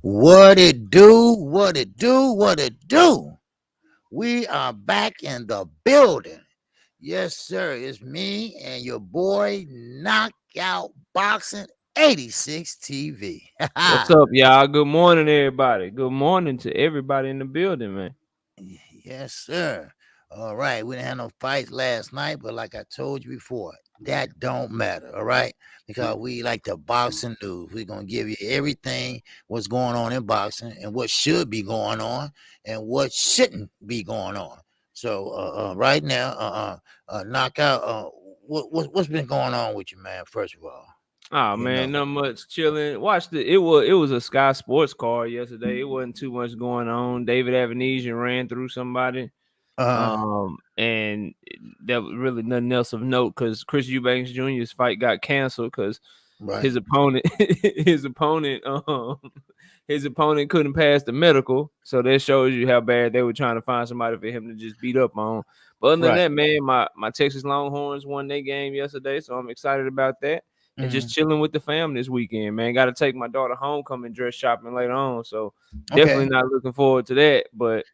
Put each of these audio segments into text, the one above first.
What it do? What it do? What it do? We are back in the building. Yes, sir. It's me and your boy Knockout Boxing 86 TV. What's up, y'all? Good morning, everybody. Good morning to everybody in the building, man. Yes, sir. All right. We didn't have no fights last night, but like I told you before, that don't matter. All right. Because we like the boxing news. We're gonna give you everything what's going on in boxing and what should be going on and what shouldn't be going on. So right now, knockout. What's been going on with you, man? First of all, Oh you man, know. not much chilling. Watched it was a Sky Sports card yesterday. It wasn't too much going on. David Avanesian ran through somebody. Uh And that was really nothing else of note because Chris Eubanks Jr.'s fight got canceled because right, his opponent his opponent his opponent couldn't pass the medical. So that shows you how bad they were trying to find somebody for him to just beat up on. But other than right. that, man, my Texas Longhorns won their game yesterday, so I'm excited about that. And just Mm, chilling with the fam this weekend, man. Got to take my daughter homecoming dress shopping later on, so definitely okay, not looking forward to that. But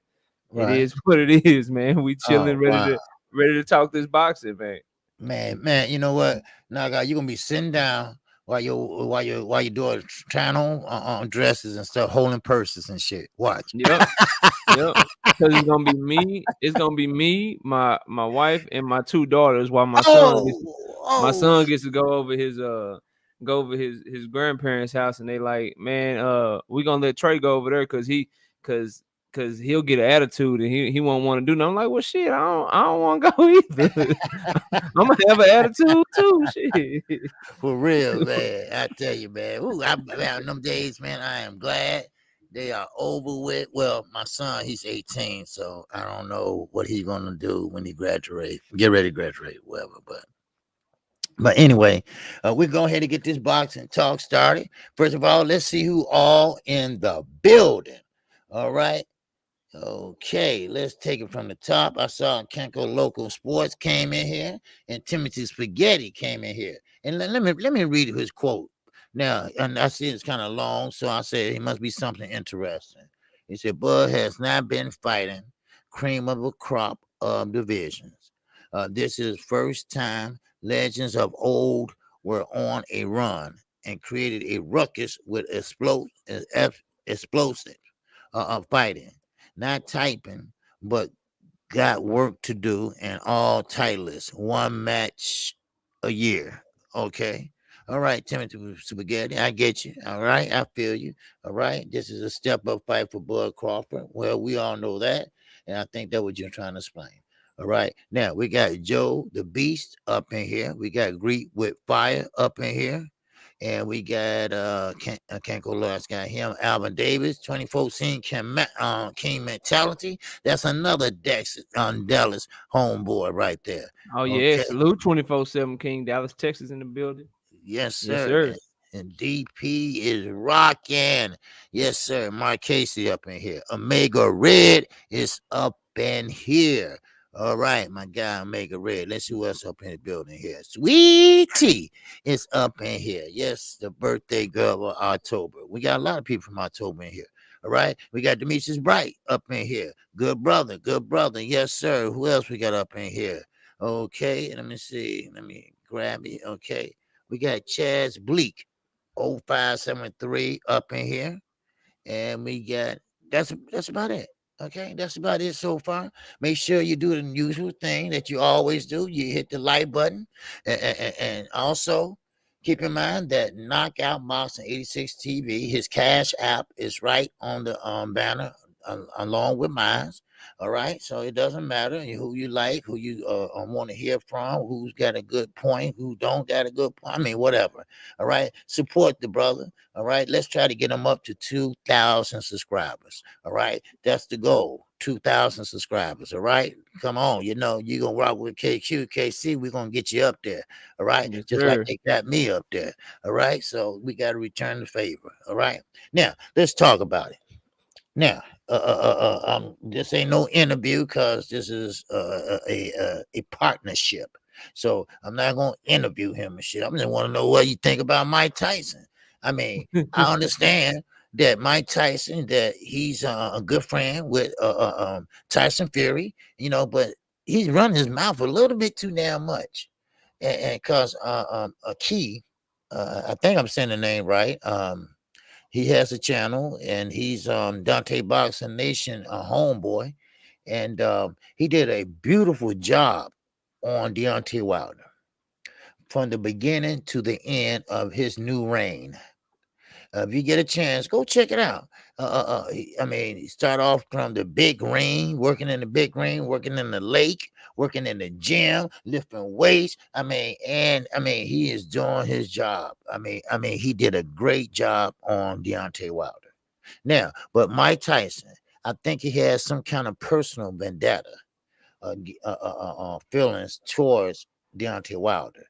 it right. is what it is, man. We chilling, Oh wow. ready to talk this boxing, man. Man, you know what? Now, God, you're gonna be sitting down while your daughter trying on dresses and stuff, holding purses and shit. Watch. Yep, yep. Because it's gonna be me. It's gonna be me, my wife, and my two daughters. While Oh, my oh, son gets to go over his grandparents' house, and they like, man, we gonna let Trey go over there cause cause he'll get an attitude and he won't want to do nothing. I'm like, well, shit, I don't want to go either. I'm gonna have an attitude too. Shit. for real, man. I tell you, man. Ooh, man, them days, man. I am glad they are over with. Well, my son, he's 18, so I don't know what he's gonna do when he graduates. Get ready to graduate, whatever. But anyway, we're going ahead and get this boxing talk started. First of all, let's see who all in the building. All right. Okay, let's take it from the top. I saw Kenko Local Sports came in here, and Timothy Spaghetti came in here. And let me read his quote. Now, and I see it's kind of long, so I said it must be something interesting. He said, Bud has not been fighting cream of a crop of divisions. This is first time legends of old were on a run and created a ruckus with explosive fighting, not typing, but got work to do and all titleist. One match a year. Okay. All right, Timothy Spaghetti, I get you. All right, I feel you. All right, this is a step up fight for Bud Crawford. Well, we all know that, and I think that's what you're trying to explain. All right, now we got Joe the Beast up in here. We got Greet with Fire up in here. And we got can't go last. Got him, Alvin Davis, 2014 King Mentality. That's another Dex Dallas homeboy right there. Oh yeah, Okay, salute 24/7 King, Dallas, Texas in the building. yes Yes, sir. sir. And DP is rocking. Yes sir. Mark Casey up in here. Omega Red is up in here. All right, my guy Omega Red. Let's see who else up in the building here. Sweet Tea is up in here. Yes, the birthday girl of October. We got a lot of people from October in here. All right, we got Demetrius Bright up in here. Good brother, good brother. Yes, sir. Who else we got up in here? Okay, let me see. Let me grab it. Okay, we got Chaz Bleak, 0573 up in here. And we got that's about it. Okay, that's about it so far. Make sure you do the usual thing that you always do. You hit the like button, and also keep in mind that Knockout Boxing 86 TV, his cash app is right on the banner along with mine. All right, so it doesn't matter who you like, who you want to hear from, who's got a good point, who don't got a good point. I mean, whatever. All right, support the brother. All right, let's try to get him up to 2,000 subscribers. All right, that's the goal. 2,000 subscribers. All right, come on. You know, you're going to rock with KQKC. We're going to get you up there. All right, Yes, just like sir. they got me up there. All right, so we got to return the favor. All right, now let's talk about it. Now, this ain't no interview because this is a partnership. So I'm not gonna interview him and shit. I just want to know what you think about Mike Tyson. I mean, I understand that Mike Tyson, that he's a good friend with Tyson Fury, but he's running his mouth a little bit too damn much, and cause a key, I think I'm saying the name right. He has a channel, and he's Dante Boxing Nation a homeboy, and he did a beautiful job on Deontay Wilder from the beginning to the end of his new reign. If you get a chance, go check it out. I mean, he start off from the big ring, working in the big ring, working in the lake, working in the gym, lifting weights. I mean, he is doing his job. I mean, he did a great job on Deontay Wilder. Now, but Mike Tyson, I think he has some kind of personal vendetta, feelings towards Deontay Wilder,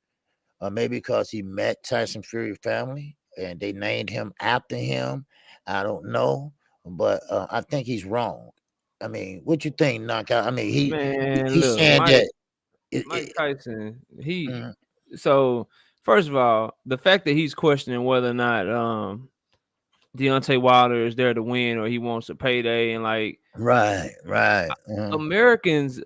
maybe because he met Tyson Fury family and they named him after him. I don't know, but I think he's wrong. I mean, what you think, Knockout? I mean, Man, he's look, saying that. Mike Tyson, he Mm, so first of all, the fact that he's questioning whether or not Deontay Wilder is there to win or he wants a payday, and like right, right. Americans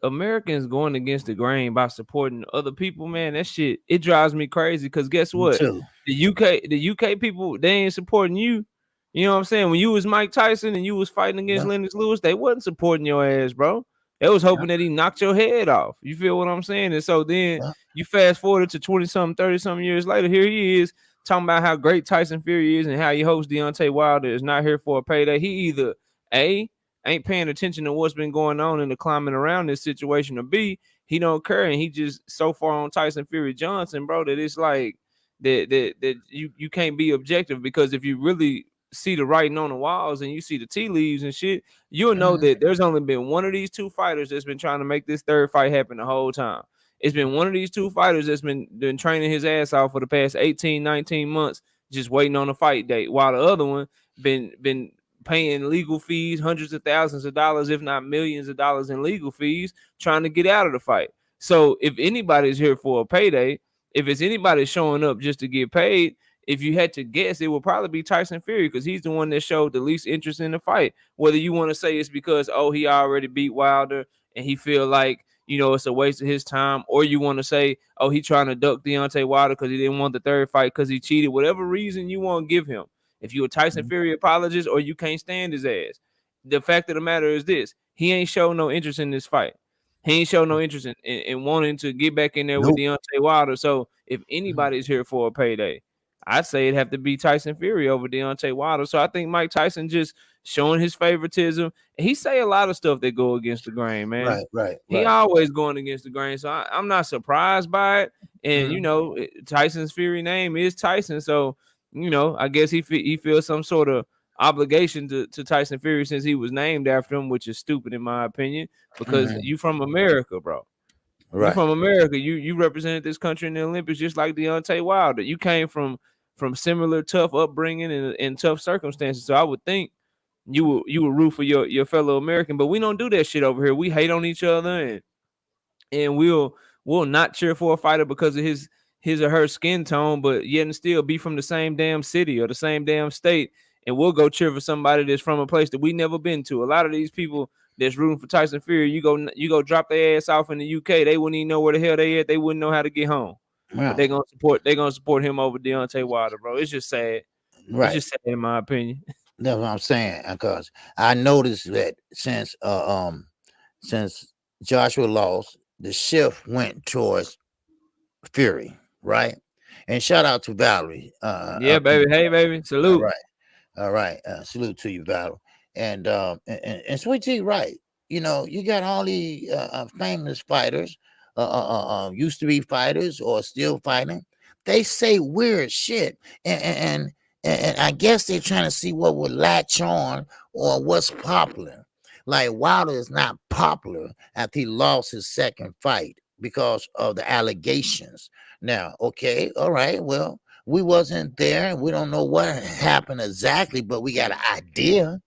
going against the grain by supporting other people, man, that shit, it drives me crazy. Because guess Me what? too. The UK people, they ain't supporting you. You know what I'm saying? When you was Mike Tyson and you was fighting against Yeah, Lennox Lewis, they wasn't supporting your ass, bro. They was yeah, hoping that he knocked your head off. You feel what I'm saying? And so then yeah. you fast forward to 20 something, 30 something years later, here he is talking about how great Tyson Fury is and how he hopes Deontay Wilder is not here for a payday. He either A, ain't paying attention to what's been going on in the climate around this situation, or B, he don't care and he just so far on Tyson Fury Johnson, bro, that it's like that you can't be objective. Because if you really see the writing on the walls and you see the tea leaves and shit, you'll know Mhm. that there's only been one of these two fighters that's been trying to make this third fight happen the whole time. It's been one of these two fighters that's been training his ass off for the past 18, 19 months, just waiting on a fight date, while the other one been paying legal fees, hundreds of thousands of dollars, if not millions of dollars in legal fees, trying to get out of the fight. So if anybody's here for a payday, if it's anybody showing up just to get paid, if you had to guess, it would probably be Tyson Fury, because he's the one that showed the least interest in the fight. Whether you want to say it's because, oh, he already beat Wilder and he feel like, it's a waste of his time, or you want to say, oh, he trying to duck Deontay Wilder because he didn't want the third fight because he cheated. Whatever reason you want to give him, if you a Tyson Mhm. Fury apologist or you can't stand his ass, the fact of the matter is this: he ain't show no interest in this fight. He ain't show no interest in wanting to get back in there with Nope. Deontay Wilder. So if Mhm. anybody's here for a payday, I'd say it'd have to be Tyson Fury over Deontay Wilder. So I think Mike Tyson just showing his favoritism. He say a lot of stuff that go against the grain, man. Right, right, He right. always going against the grain. So I'm not surprised by it. And Mhm. Tyson's Fury name is Tyson. So I guess he feels some sort of obligation to Tyson Fury since he was named after him, which is stupid in my opinion, because Mhm. you from America, bro. You Right. from America. You represented this country in the Olympics just like Deontay Wilder. You came from similar tough upbringing and tough circumstances. So I would think you would root for your fellow American, but we don't do that shit over here. We hate on each other, and we'll not cheer for a fighter because of his or her skin tone, but yet and still be from the same damn city or the same damn state, and we'll go cheer for somebody that's from a place that we never been to. A lot of these people that's rooting for Tyson Fury, you go drop their ass off in the UK, they wouldn't even know where the hell they at. They wouldn't know how to get home. But Yeah. they gonna support him over Deontay Wilder, bro. It's just sad. It's Right. just sad in my opinion. That's what I'm saying. Because I noticed that since Joshua lost, the shift went towards Fury, right? And shout out to Valerie. Yeah, baby. Hey, baby. All Salute. right. All right. Salute to you, Val. And Sweet Tea, right. You got all the famous fighters, used to be fighters or still fighting. They say weird shit. And I guess they're trying to see what would latch on or what's popular. Like Wilder is not popular after he lost his second fight because of the allegations. Now, okay, all right, well, we wasn't there and we don't know what happened exactly, but we got an idea.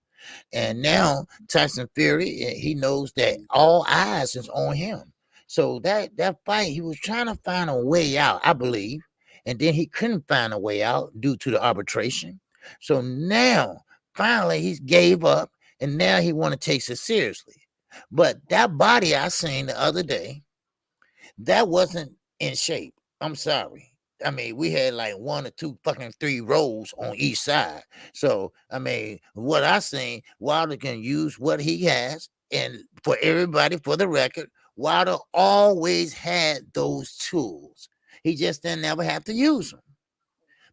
And now Tyson Fury, he knows that all eyes is on him. So that fight, he was trying to find a way out, I believe, and then he couldn't find a way out due to the arbitration. So now finally he gave up, and now he want to take it seriously. But that body I seen the other day, that wasn't in shape. I'm sorry. I mean, we had like 1 or 2 fucking 3 rows on each side. So, I mean, what I seen, Wilder can use what he has. And for everybody, for the record, Wilder always had those tools. He just didn't ever have to use them.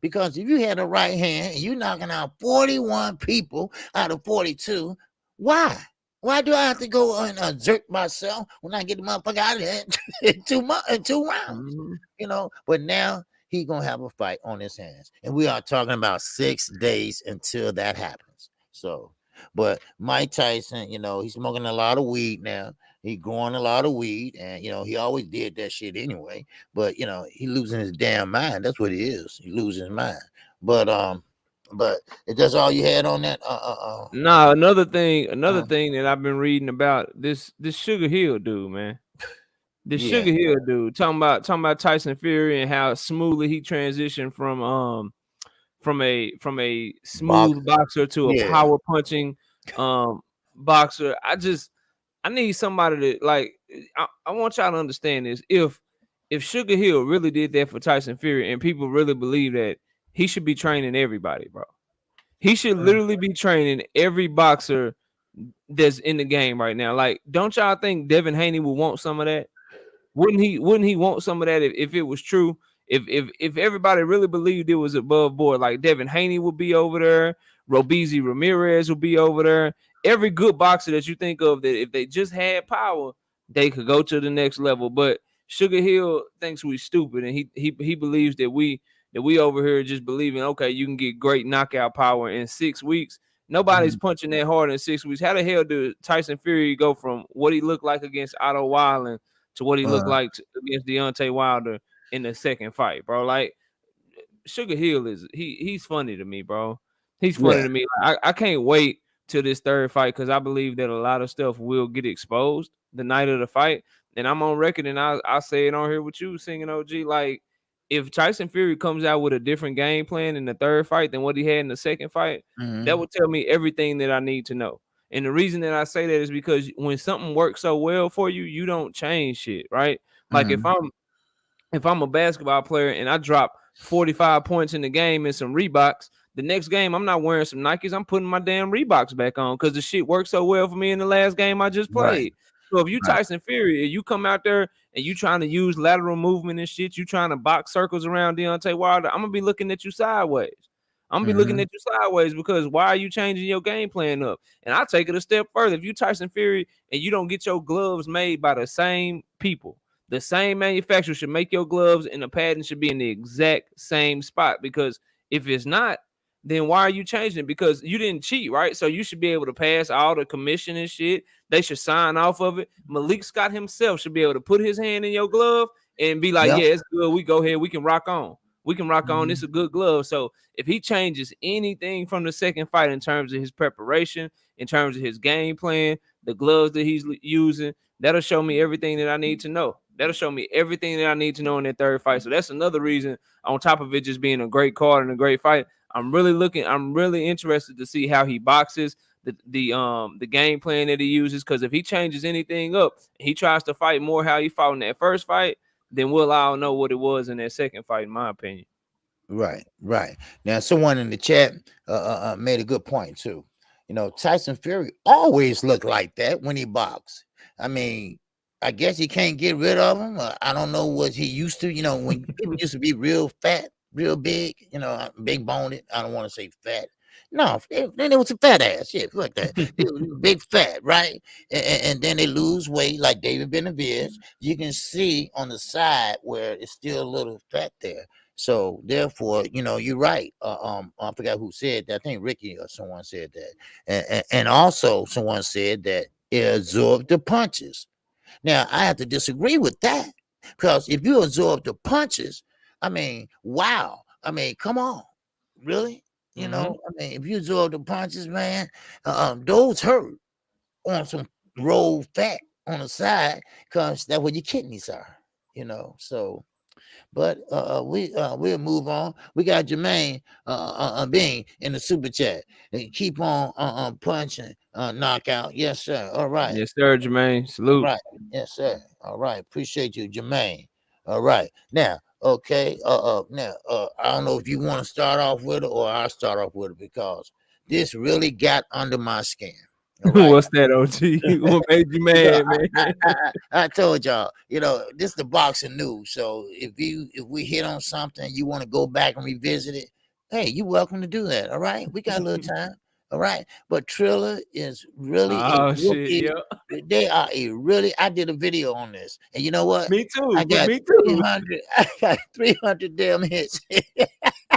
Because if you had a right hand and you knocking out 41 people out of 42, why? Why do I have to go and exert myself when I get the motherfucker out of there in 2 rounds? Mhm. But now he gonna have a fight on his hands, and we are talking about 6 days until that happens. So, but Mike Tyson, he's smoking a lot of weed now. He growing a lot of weed, and he always did that shit anyway. But he losing his damn mind. That's what he is. He losing his mind. But if that's all you had on that, Nah, another uh, thing that I've been reading about this Sugar Hill dude, man. The yeah, Sugar Hill dude talking about Tyson Fury and how smoothly he transitioned from a box, smooth boxer to a yeah, power punching boxer. I need somebody to like. I want y'all to understand this. If Sugar Hill really did that for Tyson Fury and people really believe that, he should be training everybody, bro. He should literally be training every boxer that's in the game right now. Like, don't y'all think Devin Haney would want some of that? Wouldn't he want some of that if it was true? If everybody really believed it was above board, like Devin Haney would be over there, Robeisy Ramirez would be over there. Every good boxer that you think of that if they just had power, they could go to the next level. But Sugar Hill thinks we stupid, and he believes that we over here just believing, okay, you can get great knockout power in 6 weeks. Nobody's mhm, punching that hard in 6 weeks. How the hell did Tyson Fury go from what he looked like against Otto Wilder to what he looked uh, like against Deontay Wilder in the second fight, bro? Like, Sugar Hill he's funny to me, bro. He's funny yeah, to me. I can't wait till this third fight because I believe that a lot of stuff will get exposed the night of the fight. And I'm on record, and I say it on here with you, singing OG. Like, if Tyson Fury comes out with a different game plan in the third fight than what he had in the second fight, that mhm, would tell me everything that I need to know. And the reason that I say that is because when something works so well for you, you don't change shit, right? Like mhm, if I'm a basketball player and I drop 45 points in the game and some Reeboks, the next game I'm not wearing some Nikes. I'm putting my damn Reeboks back on because the shit worked so well for me in the last game I just right, played. So if you right, Tyson Fury and you come out there and you trying to use lateral movement and shit, you trying to box circles around Deontay Wilder, I'm gonna be looking at you sideways. I'm gonna be looking mhm, at you sideways because why are you changing your game plan up? And I'll take it a step further. If you Tyson Fury and you don't get your gloves made by the same people, the same manufacturer should make your gloves, and the patent should be in the exact same spot. Because if it's not, then why are you changing it? Because you didn't cheat, right? So you should be able to pass all the commission and shit. They should sign off of it. Malik Scott himself should be able to put his hand in your glove and be like, yep, yeah, it's good. We go ahead. We can rock on. We can rock on. This mhm, is a good glove. So if he changes anything from the second fight in terms of his preparation, in terms of his game plan, the gloves that he's using, that'll show me everything that I need to know. That'll show me everything that I need to know in that third fight. So that's another reason, on top of it just being a great card and a great fight, I'm really interested to see how he boxes, the game plan that he uses. Because if he changes anything up, he tries to fight more how he fought in that first fight, then we'll all know what it was in that second fight, in my opinion. right, right. Now, someone in the chat made a good point too. Tyson Fury always looked like that when he boxed. I mean, I guess he can't get rid of him. I don't know what he used to. When people used to be real fat, real big, big boned. I don't want to say fat. No, then it was a fat ass. Yeah, like that. They was big fat, right? And then they lose weight, like David Benavidez. You can see on the side where it's still a little fat there. So therefore, you're right. I forgot who said that. I think Ricky or someone said that, and also someone said that it absorbed the punches. Now I have to disagree with that because if you absorb the punches, I mean, wow. I mean, come on, really? Mm-hmm. I mean, if you absorb the punches, man, those hurt on some rolled fat on the side because that's where your kidneys are. So But we'll move on. We got Jermaine being in the super chat. Keep on punching, knockout. Yes, sir. All right. Yes, sir, Jermaine. All Salute. right. Yes, sir. All right. Appreciate you, Jermaine. All right. Now, okay. I don't know if you want to start off with it or I'll start off with it because this really got under my skin. All right. What's that, OG? What made you You know, mad, man? I told y'all, this is the boxing news. So if we hit on something, you want to go back and revisit it, hey, you're welcome to do that. All right, we got a little time. All right, but Triller is really a Oh shit, rookie. yeah. They are a really. I did a video on this, and you know what? Me too. I got Me too. 300. I got 300 damn hits.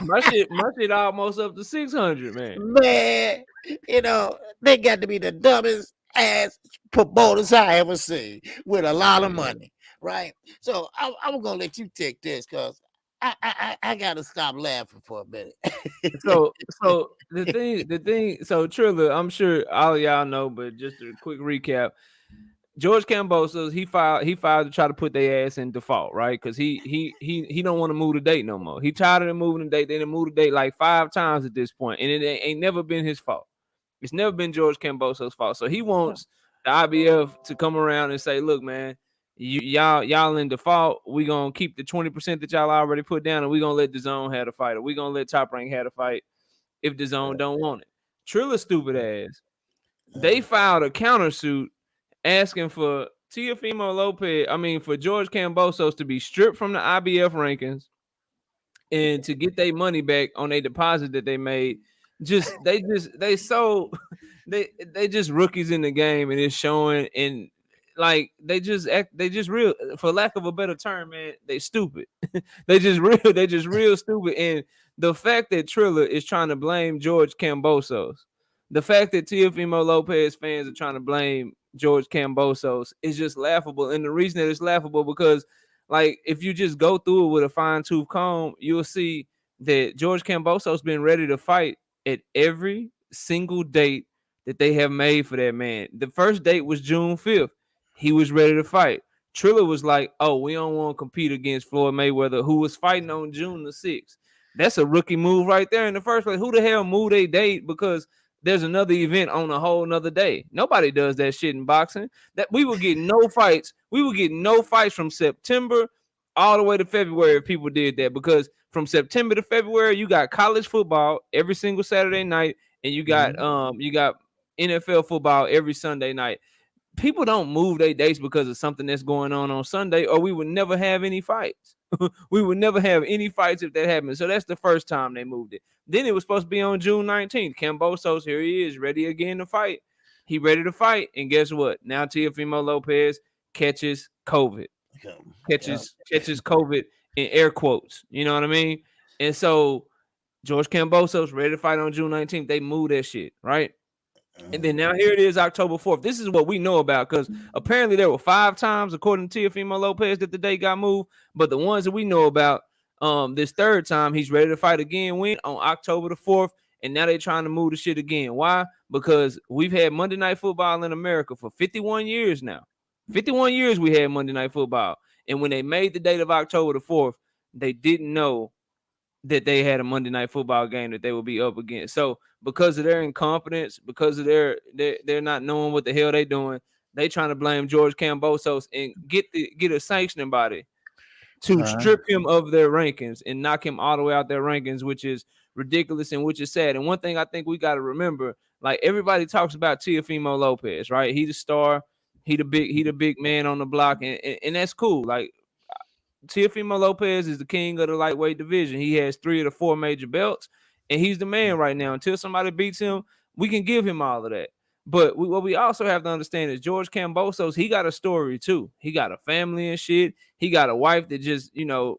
My shit almost up to 600, man. Man, they got to be the dumbest ass promoters I ever seen with a lot of money, right? So I'm gonna let you take this because I gotta stop laughing for a minute. So the thing, so Triller, I'm sure all of y'all know, but just a quick recap. George Cambosos, he filed to try to put their ass in default, right? Because he don't want to move the date no more. He tired of them moving the date. They done moved the date like 5 times at this point, and it ain't never been his fault. It's never been George Cambosos' fault. So he wants the IBF to come around and say, look, man, y'all in default. We gonna keep the 20% that y'all already put down, and we gonna let the zone have the fight, or we gonna let Top Rank have the fight if the zone don't want it. Triller stupid ass. They filed a countersuit asking for Teofimo Lopez, for George Cambosos to be stripped from the IBF rankings and to get their money back on a deposit that they made. They just rookies in the game, and it's showing. And like they just real, for lack of a better term, man, they stupid. They just real stupid. And the fact that Triller is trying to blame George Cambosos, the fact that Teofimo Lopez fans are trying to blame George Cambosos is just laughable. And the reason that it's laughable because, like, if you just go through it with a fine tooth comb, you'll see that George Cambosos been ready to fight at every single date that they have made for that man. The first date was June 5th. He was ready to fight. Triller was like, oh, we don't want to compete against Floyd Mayweather, who was fighting on June the 6th. That's a rookie move right there in the first place. Who the hell moved a date because there's another event on a whole nother day? Nobody does that shit in boxing. That we would get no fights. We would get no fights from September all the way to February if people did that, because from September to February you got college football every single Saturday night, and you got NFL football every Sunday night. People don't move their dates because of something that's going on Sunday, or we would never have any fights. We would never have any fights if that happened. So that's the first time they moved it. Then it was supposed to be on June 19th. Cambosos, here he is, ready again to fight. He ready to fight. And guess what? Now Teofimo Lopez catches COVID. Catches COVID in air quotes. You know what I mean? And so George Cambosos ready to fight on June 19th. They moved that shit, right? And then now here it is, October 4th. This is what we know about, because apparently there were 5 times, according to Teofimo Lopez, that the date got moved. But the ones that we know about, this third time, he's ready to fight again. When on October the 4th, and now they're trying to move the shit again. Why? Because we've had Monday Night Football in America for 51 years now. 51 years we had Monday Night Football. And when they made the date of October the 4th, they didn't know that they had a Monday Night Football game that they would be up against. So because of their incompetence, because of they're not knowing what the hell they doing, they trying to blame George Cambosos and get a sanctioning body to strip him of their rankings and knock him all the way out their rankings, which is ridiculous and which is sad. And one thing I think we got to remember, like, everybody talks about Teofimo Lopez, right? He the star, he the big man on the block, and that's cool. Like, Teofimo Lopez is the king of the lightweight division. He has 3 of the 4 major belts, and he's the man right now. Until somebody beats him, we can give him all of that. But what we also have to understand is George Cambosos, he got a story too. He got a family and shit. He got a wife that just,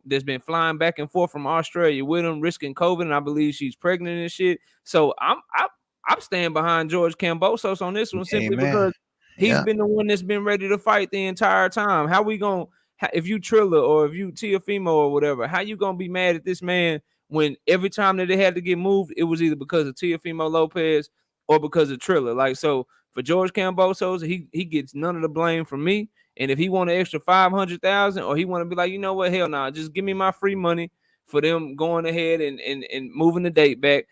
that's been flying back and forth from Australia with him, risking COVID, and I believe she's pregnant and shit. So I'm staying behind George Cambosos on this one, simply because he's been the one that's been ready to fight the entire time. How we gonna, if you Triller or if you Teofimo or whatever, how you gonna be mad at this man when every time that they had to get moved, it was either because of Teofimo Lopez or because of Triller? Like, so for George Cambosos, he gets none of the blame from me, And if he want an extra 500,000, or he want to be like, you know what, hell nah, just give me my free money for them going ahead and moving the date back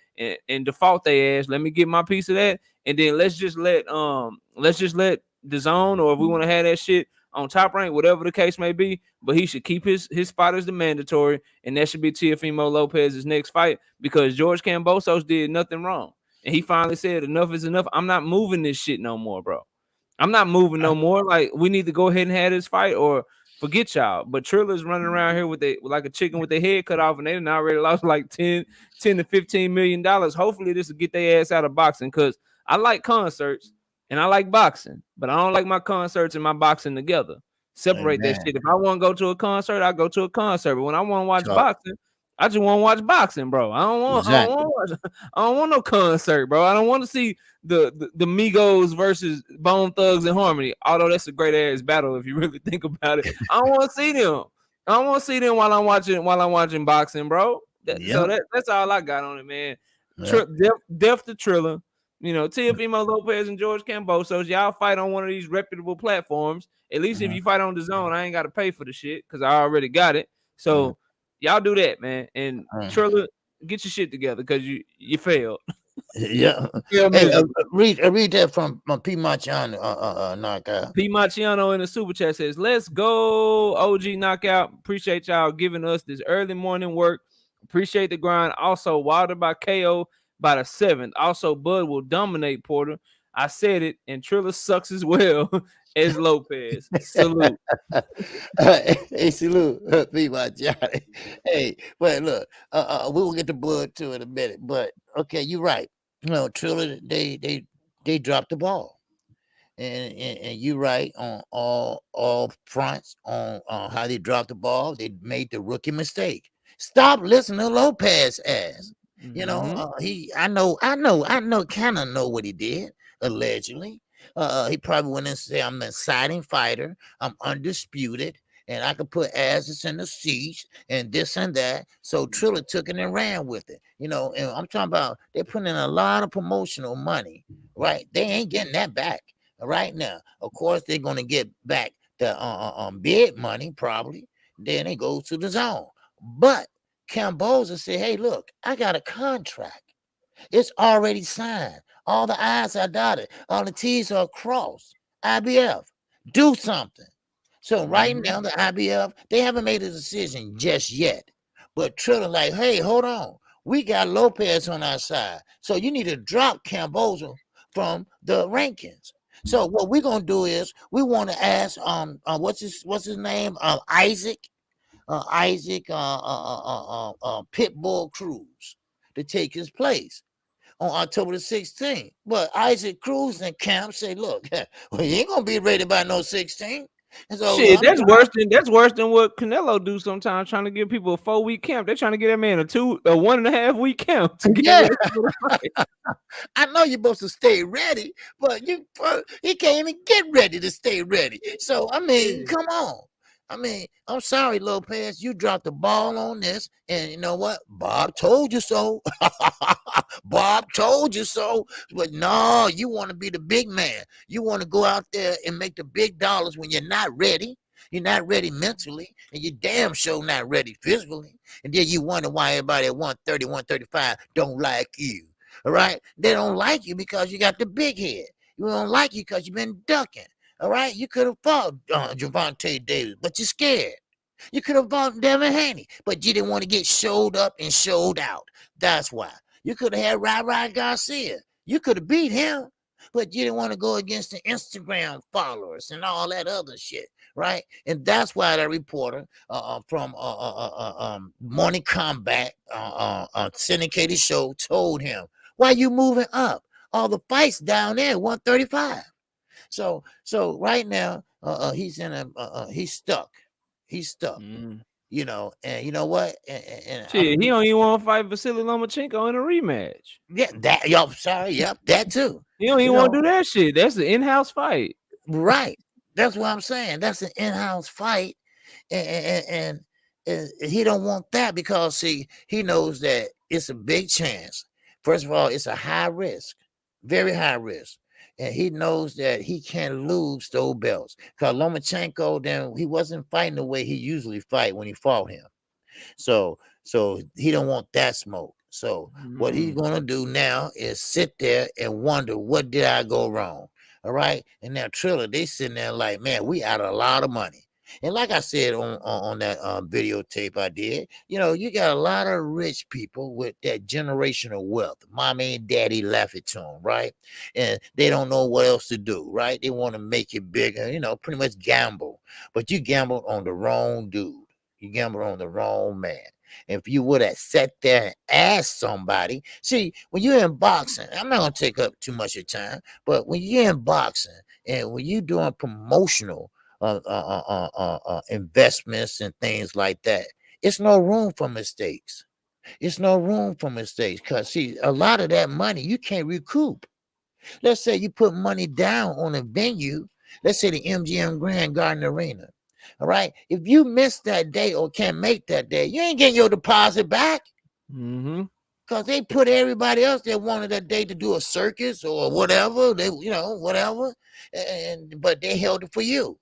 and default their ass. Let me get my piece of that, and then let's just let the zone, or if we want to have that shit on Top Rank, whatever the case may be. But he should keep his spot as the mandatory, and that should be Teofimo Lopez's next fight, because George Kambosos did nothing wrong, and he finally said enough is enough. I'm not moving this shit no more, bro. I'm not moving no more. Like, we need to go ahead and have this fight, or forget y'all. But Trilla's running around here with like a chicken with their head cut off, and they done already lost like 10 to $15 million. Hopefully this will get their ass out of boxing, because I like concerts and I like boxing, but I don't like my concerts and my boxing together. Separate that Amen. shit. If I want to go to a concert, I go to a concert. But when I want to watch Talk. boxing, I just want to watch boxing, bro. Exactly. I don't want no concert, bro. I don't want to see the Migos versus Bone Thugs and Harmony. Although that's a great ass battle if you really think about it. I don't want to see them. I don't want to see them while I'm watching boxing, bro. So Yep. that's all I got on it, man. Yep. Death to Triller. You know, Teofimo Lopez and George Kambosos, y'all fight on one of these reputable platforms. At least if you fight on the zone, I ain't got to pay for the shit because I already got it. So y'all do that, man. And Triller, get your shit together because you failed. Yeah. Yeah, Hey, miserable. read that from P. Marciano, knockout. P. Marciano in the super chat says, "Let's go, OG knockout. Appreciate y'all giving us this early morning work. Appreciate the grind. Also, Wilder by KO by the 7th. Also, Bud will dominate Porter. I said it, and Triller sucks as well as Lopez. Salute." Hey, salute, P. Marciano. Hey, but look, we will get the Bud too in a minute. But okay, you're right. You know, Triller, they dropped the ball. And you're right on all fronts on how they dropped the ball. They made the rookie mistake. Stop listening to Lopez ass. You know, I know, kind of know what he did allegedly. He probably went and said, "I'm an exciting fighter. I'm undisputed, and I could put asses in the seats and this and that." So Triller took it and ran with it. You know, and I'm talking about they put in a lot of promotional money, right? They ain't getting that back right now. Of course, they're going to get back the bid money probably. Then they go to the zone. But Camboza said, "Hey, look, I got a contract. It's already signed. All the I's are dotted. All the T's are crossed. IBF, do something." So right now, the IBF, they haven't made a decision just yet. But Triller like, "Hey, hold on. We got Lopez on our side. So you need to drop Camboza from the rankings." So what we're gonna do is we want to ask what's his name, Isaac Pitbull Cruz to take his place on October the 16th. But Isaac Cruz and Camp say, "Look, well, he ain't gonna be ready by no 16." And so Shit, that's worse than what Canelo do sometimes, trying to give people a 4-week camp. They're trying to get that man a 1.5 week camp to get yeah, ready for the fight. I know you're supposed to stay ready, but he can't even get ready to stay ready. So I mean, come on. I mean, I'm sorry, Lopez, you dropped the ball on this, and you know what? Bob told you so. Bob told you so. But no, you want to be the big man. You want to go out there and make the big dollars when you're not ready. You're not ready mentally, and you damn sure not ready physically. And then you wonder why everybody at 130, 135 don't like you. All right? They don't like you because you got the big head. You don't like you because you've been ducking. All right? You could have fought Javante Davis, but you're scared. You could have fought Devin Haney, but you didn't want to get showed up and showed out. That's why. You could have had Rai Garcia. You could have beat him, but you didn't want to go against the Instagram followers and all that other shit, right? And that's why that reporter from Morning Combat syndicated show told him, "Why you moving up? All the fights down there, 135." So right now, he's in he's stuck. He's stuck. You know, and you know what? And Shit, he don't even want to fight Vasily Lomachenko in a rematch. yeah, that y'all sorry, yep, that too. He don't You even want know, to do that shit. That's an in-house fight. right. That's what I'm saying. That's an in-house fight. And he don't want that because see, he knows that it's a big chance. First of all, it's a high risk, very high risk. and he knows that he can't lose those belts. Because Lomachenko, then he wasn't fighting the way he usually fight when he fought him. So he don't want that smoke. So what he's gonna do now is sit there and wonder, what did I go wrong? All right. And now Triller, they sitting there like, man, we out a lot of money. And like I said on that videotape I did, you got a lot of rich people with that generational wealth. Mommy and daddy left it to them, right? And they don't know what else to do, right? They want to make it bigger, pretty much gamble. But you gambled on the wrong dude. You gambled on the wrong man. If you would have sat there and asked somebody, see, when you're in boxing, I'm not gonna take up too much of your time, but when you're in boxing and when you're doing promotional investments and things like that, it's no room for mistakes. It's no room for mistakes because see, a lot of that money you can't recoup. Let's say you put money down on a venue. Let's say the MGM Grand Garden Arena. All right. If you miss that day or can't make that day, you ain't getting your deposit back. Because they put everybody else that wanted that day to do a circus or whatever. They, whatever. But they held it for you.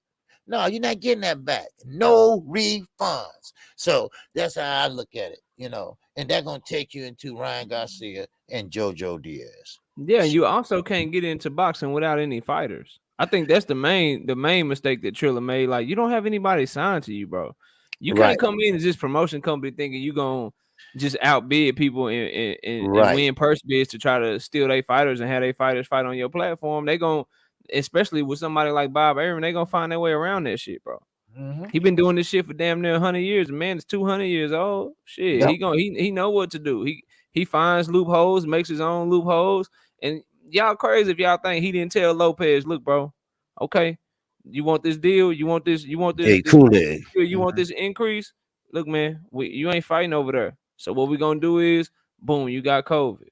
No, you're not getting that back. No refunds. So that's how I look at it, and they're gonna take you into Ryan Garcia and JoJo Diaz. Yeah, you also can't get into boxing without any fighters. I think that's the main mistake that Triller made. Like, you don't have anybody signed to you, bro. You can't Right. come in as this promotion company thinking you gonna just outbid people and Right. win purse bids to try to steal their fighters and have their fighters fight on your platform. They gonna, especially with somebody like Bob Arum, they gonna find their way around that shit, bro. He been doing this shit for damn near 100 years. The man is 200 years old. Shit, Yep. he know what to do. He finds loopholes, makes his own loopholes. And y'all crazy if y'all think he didn't tell Lopez, look, bro, okay, you want this deal, you want this Hey, this cool day. you want this increase. Look, man, you ain't fighting over there. So what we gonna do is, boom, you got COVID.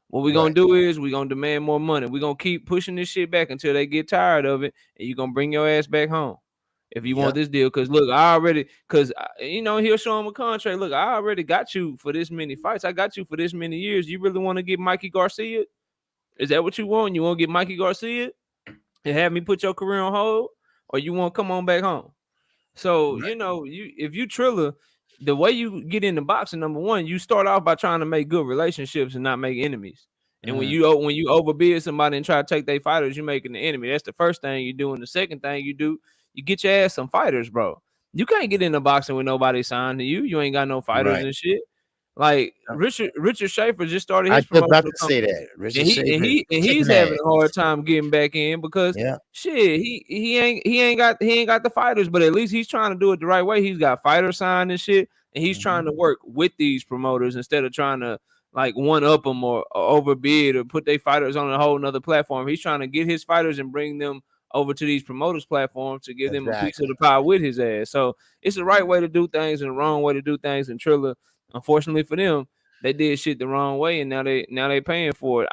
What we gonna Right. do is we gonna demand more money. We gonna keep pushing this shit back until they get tired of it, and you gonna bring your ass back home if you want Yep. this deal. Cause look, I already, he'll show him a contract. Look, I already got you for this many fights. I got you for this many years. You really want to get Mikey Garcia? Is that what you want? You want to get Mikey Garcia and have me put your career on hold, or you want to come on back home? So, Right. if you Triller, the way you get into boxing, number one, you start off by trying to make good relationships and not make enemies. And when Mhm. you overbid somebody and try to take their fighters, you're making the enemy. That's the first thing you do. And the second thing you do, you get your ass some fighters, bro. You can't get into boxing with nobody signed to you. You ain't got no fighters Right. and shit. Like Richard Schaefer just started I his just about promotional to say company. that. Richard And he and Schaefer is he and he's kicking having a hard ass. time getting back in because Yeah. shit, he ain't got the fighters, but at least he's trying to do it the right way. He's got fighters signed and shit, and he's Mhm. trying to work with these promoters instead of trying to like one up them or overbid or put their fighters on a whole nother platform. He's trying to get his fighters and bring them over to these promoters platforms to give them a piece of Exactly. the pie with his ass. So it's the right way to do things and the wrong way to do things. And Triller, unfortunately for them, they did shit the wrong way, and now they paying for it.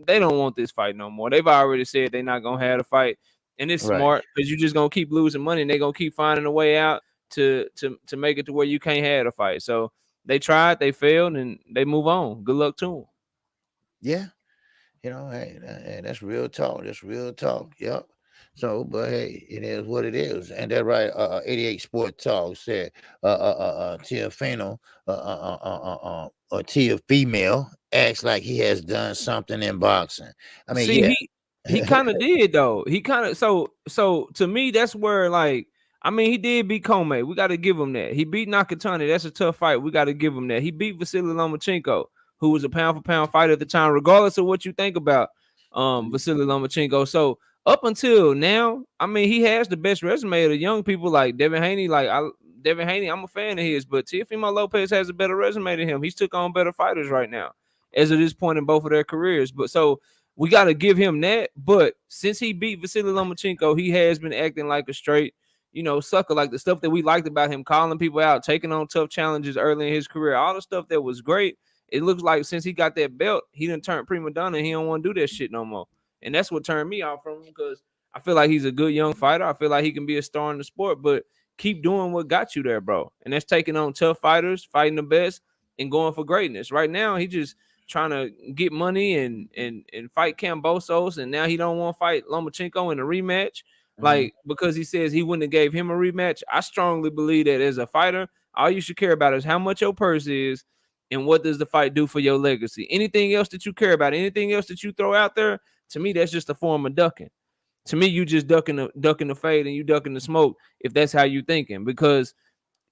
They don't want this fight no more. They've already said they're not gonna have the fight, and it's Right. smart because you're just gonna keep losing money, and they're gonna keep finding a way out to make it to where you can't have the fight. So they tried, they failed, and they move on. Good luck to them. Yeah. Hey, that's real talk. That's real talk. Yep. So, but hey, it is what it is, and that right. 88 Sport Talk said, Tia Fano, Tia female acts like he has done something in boxing. I mean, See, yeah. he kind of did though. He kind of so to me that's where like he did beat Kome. We got to give him that. He beat Nakatani. That's a tough fight. We got to give him that. He beat Vasily Lomachenko, who was a pound for pound fighter at the time, regardless of what you think about Vasily Lomachenko. So up until now, he has the best resume of the young people like Devin Haney. Devin Haney, I'm a fan of his, but Teofimo Lopez has a better resume than him. He's took on better fighters right now, as of this point in both of their careers. But so we got to give him that. But since he beat Vasily Lomachenko, he has been acting like a straight, sucker. Like the stuff that we liked about him, calling people out, taking on tough challenges early in his career, all the stuff that was great. It looks like since he got that belt, he done turned prima donna. And he don't want to do that shit no more. And that's what turned me off from him because I feel like he's a good young fighter. I feel like he can be a star in the sport, but keep doing what got you there, bro. And that's taking on tough fighters, fighting the best, and going for greatness. Right now, he just trying to get money and fight Kambosos, and now he don't want to fight Lomachenko in a rematch, Mm-hmm. like because he says he wouldn't have gave him a rematch. I strongly believe that as a fighter, all you should care about is how much your purse is and what does the fight do for your legacy. Anything else that you care about, anything else that you throw out there, to me, that's just a form of ducking. To me, you just ducking the fade and you ducking the smoke if that's how you thinking, because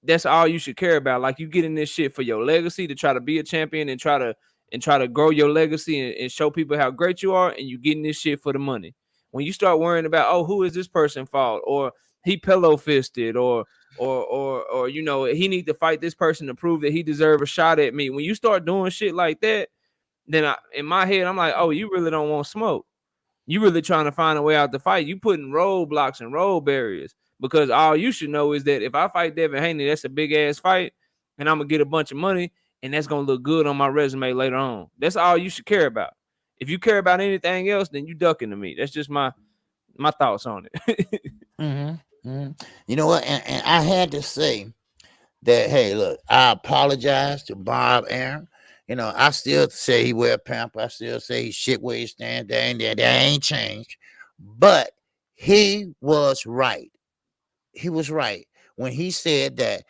that's all you should care about. Like, you get in this shit for your legacy, to try to be a champion and try to grow your legacy and show people how great you are, and you getting this shit for the money. When you start worrying about, oh, who is this person fault, or he pillow fisted, or you know, he need to fight this person to prove that he deserve a shot at me. When you start doing shit like that, then in my head I'm like, oh, you really don't want smoke. You really trying to find a way out the fight. You putting roadblocks and road barriers, because all you should know is that if I fight Devin Haney, that's a big ass fight, and I'm gonna get a bunch of money, and that's gonna look good on my resume later on. That's all you should care about. If you care about anything else, then you ducking to me. That's just my thoughts on it. Mm-hmm. Mm-hmm. You know what? And I had to say that, hey, look, I apologize to Bob Aaron. You know, I still say he wear a pamper. I still say he shit where he stand. That ain't changed. But he was right. He was right when he said that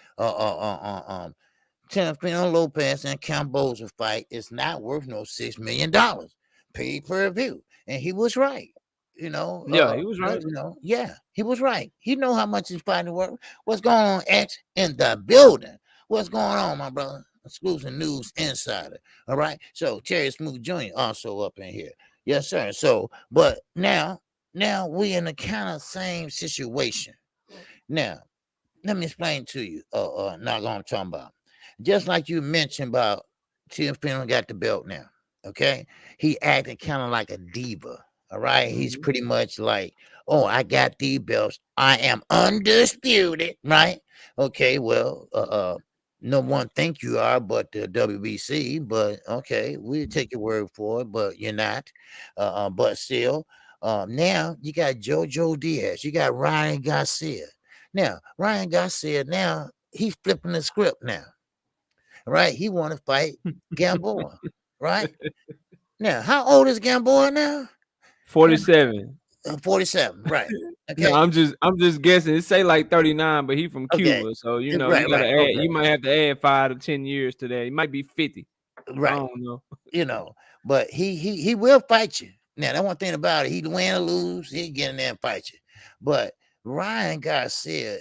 Teofimo Lopez and Camboza fight is not worth no $6 million pay per view, and he was right. You know, Yeah, he was right. yeah, he was right. He know how much his fighting worth. What's going on, X, in the building? What's going on, my brother? Exclusive News Insider. All right. So Terry Smooth Jr. also up in here. Yes, sir. So, but now we in the kind of same situation. Now, let me explain to you. Not what I'm talking about. Just like you mentioned about Teofimo got the belt now. Okay, he acted kind of like a diva. All right, he's Mm-hmm. pretty much like, oh, I got these belts. I am undisputed. Right? Okay. Well, no one think you are, but the WBC. But okay, we'll take your word for it. But you're not. But still, now you got JoJo Diaz. You got Ryan Garcia. Now, Ryan Garcia, now he's flipping the script now, right? He want to fight Gamboa, right? Now, how old is Gamboa now? Uh, 47. 47, right? No, Okay, I'm just guessing. It say like 39, but he from okay, Cuba, so you know you right, gotta right, add. You okay, might have to add 5 to 10 years to that. He might be 50. I right. don't know. You know, but he will fight you. Now, that one thing about it, he win or lose, he get in there and fight you. But Ryan Garcia,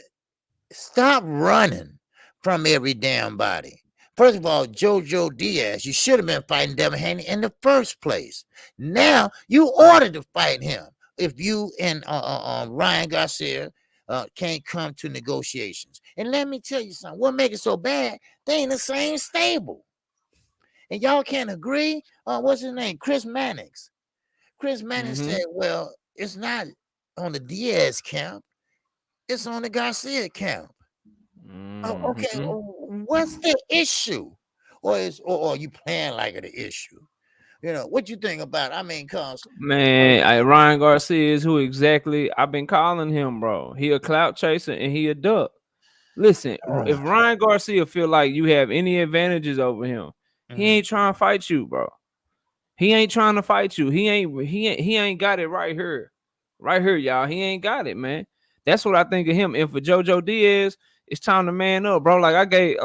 stop running from every damn body. First of all, JoJo Diaz, you should have been fighting Devin Haney in the first place. Now you ordered to fight him. If you and Ryan Garcia can't come to negotiations, and let me tell you something, what makes it so bad? They in the same stable, and y'all can't agree. What's his name? Chris Mannix. Chris Mannix Mm-hmm. said, "Well, it's not on the Diaz camp; it's on the Garcia camp." Oh, okay. Mm-hmm. What's the issue? Or you playing like it an issue? You know, what you think about it? I mean, cause Man, Ryan Garcia is who exactly I've been calling him, bro. He a clout chaser and he a duck. Listen, if uh, Ryan Garcia feel like you have any advantages over him, he mhm, ain't trying to fight you, bro. He ain't trying to fight you. He ain't got it right here. Right here, y'all. He ain't got it, man. That's what I think of him. And for JoJo Diaz, it's time to man up, bro. I gave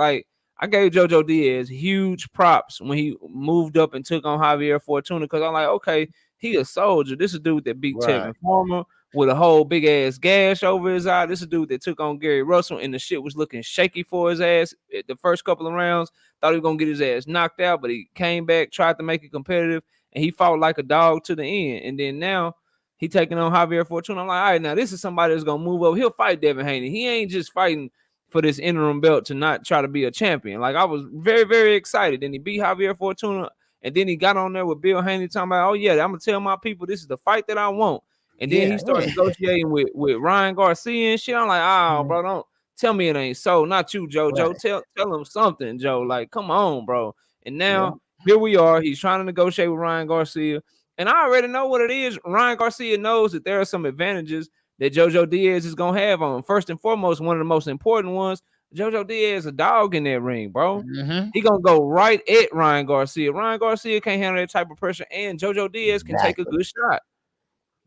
JoJo Diaz huge props when he moved up and took on Javier Fortuna, because I'm like, okay, he a soldier. This is a dude that beat right, Tevin Farmer with a whole big ass gash over his eye. This is a dude that took on Gary Russell, and the shit was looking shaky for his ass at the first couple of rounds. Thought he was gonna get his ass knocked out, but he came back, tried to make it competitive, and he fought like a dog to the end. And then now he taking on Javier Fortuna. I'm like, all right, now this is somebody that's gonna move up. He'll fight Devin Haney. He ain't just fighting for this interim belt to not try to be a champion. Like, I was very, very excited. And he beat Javier Fortuna. And then he got on there with Bill Haney talking about, oh yeah, I'm gonna tell my people this is the fight that I want. And then yeah, he started negotiating with Ryan Garcia and shit. I'm like, oh, mhm, bro, don't tell me it ain't so. Not you, JoJo. right, Tell him something, Joe. Like, come on, bro. And yeah, now here we are. He's trying to negotiate with Ryan Garcia. And I already know what it is. Ryan Garcia knows that there are some advantages that JoJo Diaz is gonna have on him. First and foremost, one of the most important ones, JoJo Diaz a dog in that ring, bro. Mm-hmm. He gonna go right at Ryan Garcia. Ryan Garcia can't handle that type of pressure, and JoJo Diaz can take a Exactly. good shot.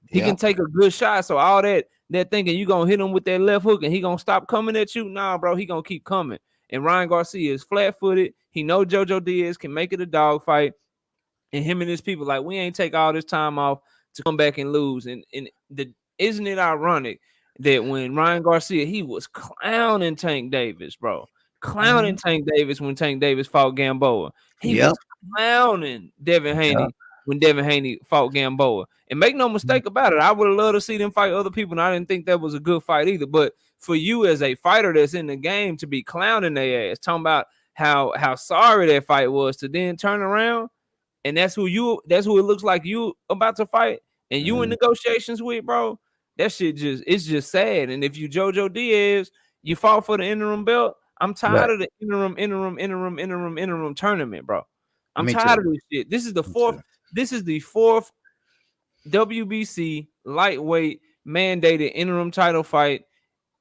He can Yep. take a good shot. So all that thinking you gonna hit him with that left hook and he gonna stop coming at you. Nah, bro, he gonna keep coming. And Ryan Garcia is flat footed. He know JoJo Diaz can make it a dog fight. And him and his people, like, we ain't take all this time off to come back and lose. And the isn't it ironic that when Ryan Garcia, he was clowning Tank Davis, bro. Clowning Mm-hmm. Tank Davis when Tank Davis fought Gamboa. He Yep. was clowning Devin Yep. Haney when Devin Haney fought Gamboa. And make no mistake about it, I would have loved to see them fight other people, and I didn't think that was a good fight either. But for you as a fighter that's in the game to be clowning their ass, talking about how sorry that fight was, to then turn around and that's who it looks like you about to fight and you in Mm-hmm. negotiations with, bro. That shit it's just sad. And if you JoJo Diaz, you fought for the interim belt. I'm tired Right. of the interim tournament, bro. I'm Me tired of too. this shit. Me too. This is the fourth WBC lightweight mandated interim title fight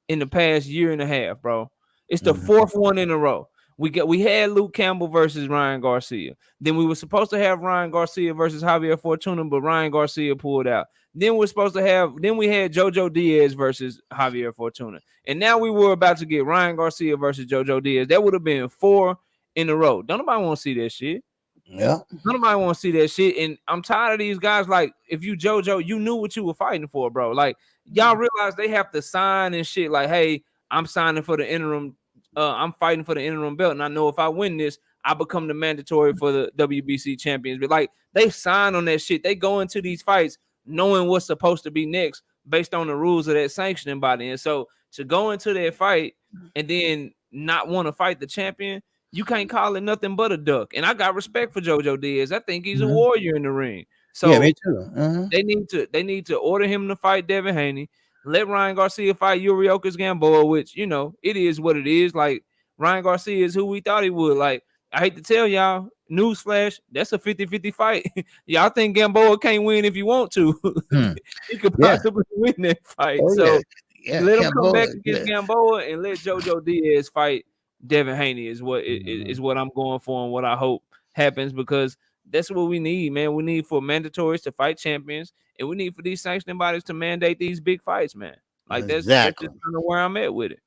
in the past year and a half, bro. It's the Mm-hmm. fourth one in a row. We had Luke Campbell versus Ryan Garcia. Then we were supposed to have Ryan Garcia versus Javier Fortuna, but Ryan Garcia pulled out. Then we had JoJo Diaz versus Javier Fortuna. And now we were about to get Ryan Garcia versus JoJo Diaz. That would have been four in a row. Don't nobody want to see that shit. Yep. Nobody want to see that shit. And I'm tired of these guys. Like, if you JoJo, you knew what you were fighting for, bro. Like, y'all realize they have to sign and shit. Like, hey, I'm signing for the interim. I'm fighting for the interim belt, and I know if I win this, I become the mandatory for the WBC champions. But like, they sign on that shit. They go into these fights knowing what's supposed to be next based on the rules of that sanctioning body. And so to go into that fight and then not want to fight the champion, you can't call it nothing but a duck. And I got respect for JoJo Diaz. I think he's a Mm-hmm. warrior in the ring. Yeah, me So too. Mm-hmm. they need to order him to fight Devin Haney. Let Ryan Garcia fight Yuriorkis Gamboa, which, you know, it is what it is. Like, Ryan Garcia is who we thought he would. Like, I hate to tell y'all, newsflash, that's a 50-50 fight. Y'all think Gamboa can't win if you want to. Hmm. He could Yeah. possibly win that fight. Oh yeah. So Yeah. let him come Campbell. back against Yeah. Gamboa and let JoJo Diaz fight Devin Haney is Mm-hmm. what I'm going for and what I hope happens, because that's what we need, man. We need for mandatories to fight champions, and we need for these sanctioning bodies to mandate these big fights, man. Like, that's Exactly. just kind of where I'm at with it.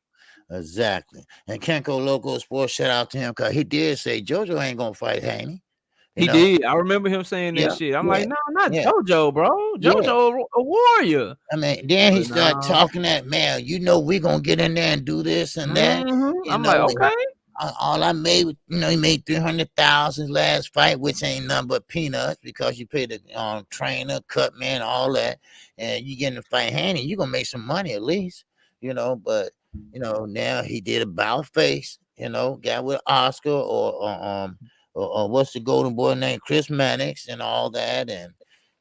Exactly. And Kenko Loco Sports, shout out to him because he did say JoJo ain't gonna fight Haney. You He know. did. I remember him saying that Yeah. shit. I'm Yeah. like, no, not Yeah. JoJo, bro. Yeah. JoJo a warrior. I mean, then he But started nah. talking that, man, you know, we gonna get in there and do this and that. You I'm like, know, okay. all I made, you know, he made 300,000 last fight, which ain't nothing but peanuts because you pay the trainer, cut man, all that, and you get in the fight handy, you gonna make some money at least, you know. But you know, now he did about face, you know, got with Oscar or what's the golden boy name, Chris Mannix, and all that, and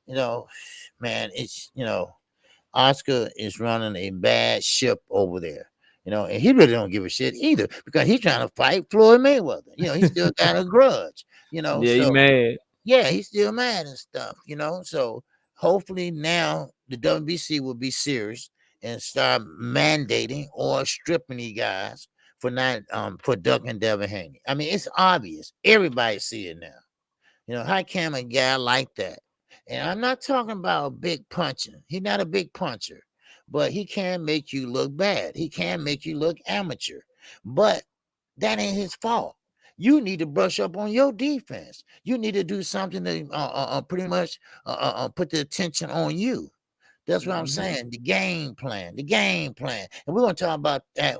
you know, man, it's Oscar is running a bad ship over there. You know, and he really don't give a shit either because he's trying to fight Floyd Mayweather. You know, he still got a grudge. You know, Yeah, he so mad. yeah, he's still mad and stuff. You know, so hopefully now the WBC will be serious and start mandating or stripping these guys for not for ducking Devin Haney. I mean, it's obvious. Everybody see it now. You know, how can a guy like that? And I'm not talking about a big puncher. He's not a big puncher, but he can make you look bad. He can make you look amateur. But that ain't his fault. You need to brush up on your defense. You need to do something to pretty much put the attention on you. That's what I'm Mhm. saying. The game plan, and we're gonna talk about that.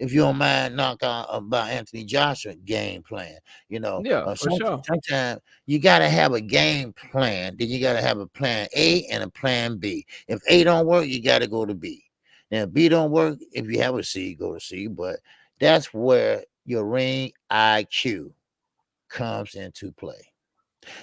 If you don't mind, knock out about Anthony Joshua game plan. You know, Yeah, for sure. sometimes you gotta have a game plan. Then you gotta have a plan A and a plan B. If A don't work, you gotta go to B. Now if B don't work, if you have a C, go to C. But that's where your ring IQ comes into play.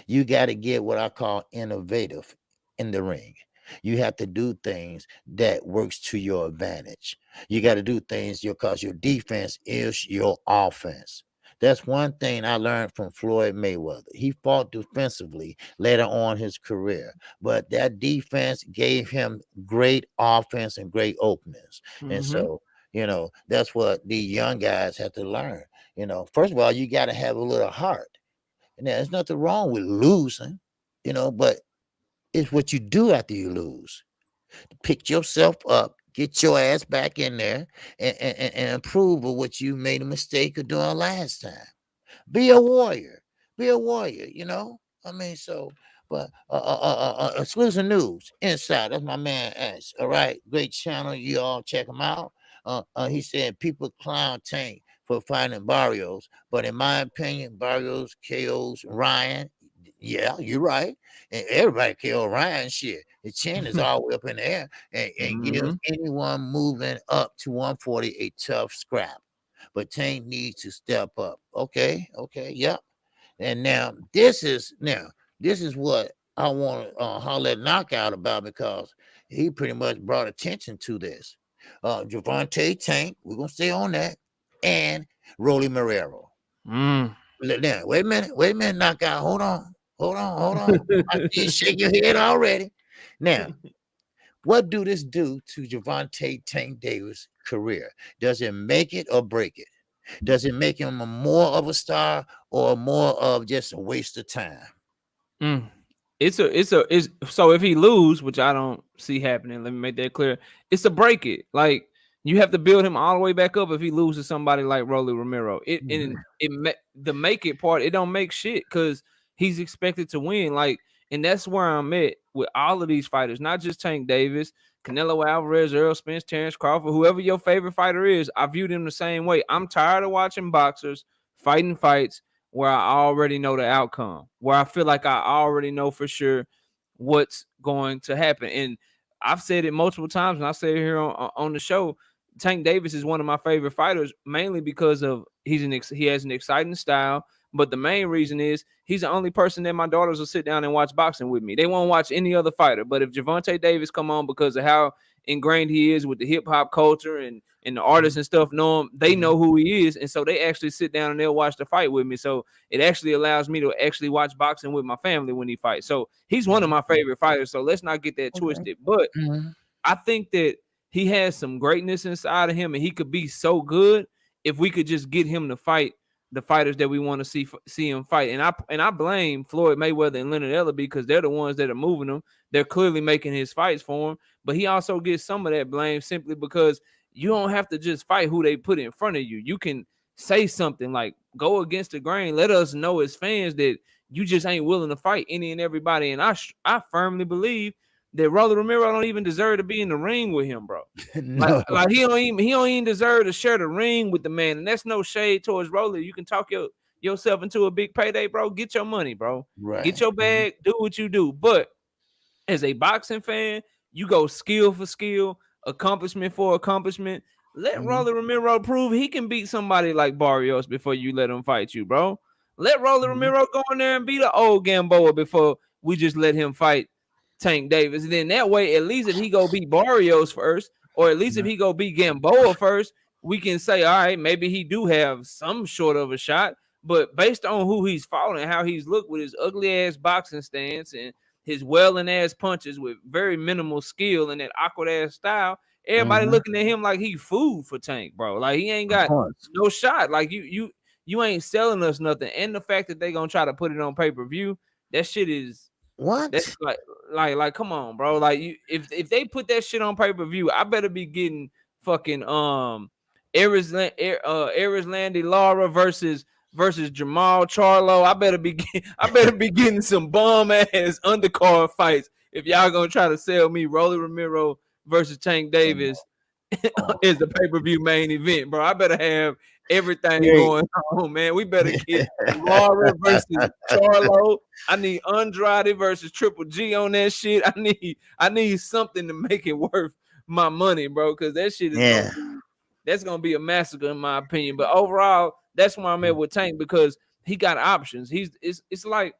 You got to get what I call innovative in the ring. You have to do things that works to your advantage. You got to do things because your defense is your offense. That's one thing I learned from Floyd Mayweather. He fought defensively later on his career, but that defense gave him great offense and great openings. And Mhm. so That's what these young guys have to learn. First of all, you got to have a little heart. And there's nothing wrong with losing, but it's what you do after you lose. Pick yourself up, get your ass back in there, and improve of what you made a mistake of doing last time. Be a warrior. Be a warrior. I mean, but exclusive news inside. That's my man Ash. All right, great channel. You all check him out. He said people clown Tank for fighting Barrios, but in my opinion, Barrios KOs Ryan. Yeah, you're right. And everybody KO Ryan shit. The chin is all the way up in the air and gives anyone moving up to 140 a tough scrap. But Tank needs to step up. Okay, yep. And this is what I want to holler at Knockout about, because he pretty much brought attention to this. Javante Tank, we're gonna stay on that, and Rolly Marrero. Now, wait a minute, Knockout. Hold on. I see you shake your head already. Now, what do this do to Javante Tank Davis' career? Does it make it or break it? Does it make him more of a star or more of just a waste of time? It's so if he lose, which I don't see happening, let me make that clear. It's a break it. Like, you have to build him all the way back up if he loses somebody like Rolly Romero. The make it part, it don't make shit because he's expected to win. Like, and that's where I'm at with all of these fighters, not just Tank Davis, Canelo Alvarez, Errol Spence, Terrence Crawford, whoever your favorite fighter is. I view them the same way. I'm tired of watching boxers fighting fights where I already know the outcome, where I feel like I already know for sure what's going to happen. And I've said it multiple times, and I say it here on the show. Tank Davis is one of my favorite fighters, mainly because of he has an exciting style. But the main reason is he's the only person that my daughters will sit down and watch boxing with me. They won't watch any other fighter. But if Javante Davis come on, because of how ingrained he is with the hip hop culture and the artists and stuff know him, they know who he is. And so they actually sit down and they'll watch the fight with me. So it actually allows me to actually watch boxing with my family when he fights. So he's one of my favorite fighters. So let's not get that twisted. But I think that he has some greatness inside of him, and he could be so good if we could just get him to fight the fighters that we want to see him fight. And I blame Floyd Mayweather and Leonard Ellerbe because they're the ones that are moving him. They're clearly making his fights for him, but he also gets some of that blame simply because you don't have to just fight who they put in front of you. You can say something like, go against the grain. Let us know as fans that you just ain't willing to fight any and everybody. And I firmly believe that Rolly Romero don't even deserve to be in the ring with him, bro. No. Like he don't even deserve to share the ring with the man. And that's no shade towards Rolly. You can talk yourself into a big payday, bro. Get your money, bro. Right. Get your bag. Do what you do. But as a boxing fan, you go skill for skill, accomplishment for accomplishment. Let Rolly Romero prove he can beat somebody like Barrios before you let him fight you, bro. Let Rolly Romero go in there and beat the old Gamboa before we just let him fight Tank Davis. And then that way, at least if he go beat Barrios first, or at least if he go beat Gamboa first, we can say, all right, maybe he do have some sort of a shot. But based on who he's fought and how he's looked with his ugly ass boxing stance and his welling ass punches with very minimal skill and that awkward ass style, everybody looking at him like he food for Tank, bro. Like he ain't got no shot. Like you ain't selling us nothing. And the fact that they gonna try to put it on pay-per-view, that shit is what? That's like come on, bro. Like if they put that shit on pay-per-view, I better be getting fucking Landy Lara versus Jamal Charlo. I better be getting some bum ass undercard fights if y'all gonna try to sell me Rolly Romero versus Tank Davis is the pay-per-view main event, bro. I better have everything going on, man. We better get Lara versus Charlo. I need Andrade versus Triple G on that shit. I need something to make it worth my money, bro, because that shit is that's gonna be a massacre in my opinion. But overall, that's why I'm at with Tank, because he got options. It's like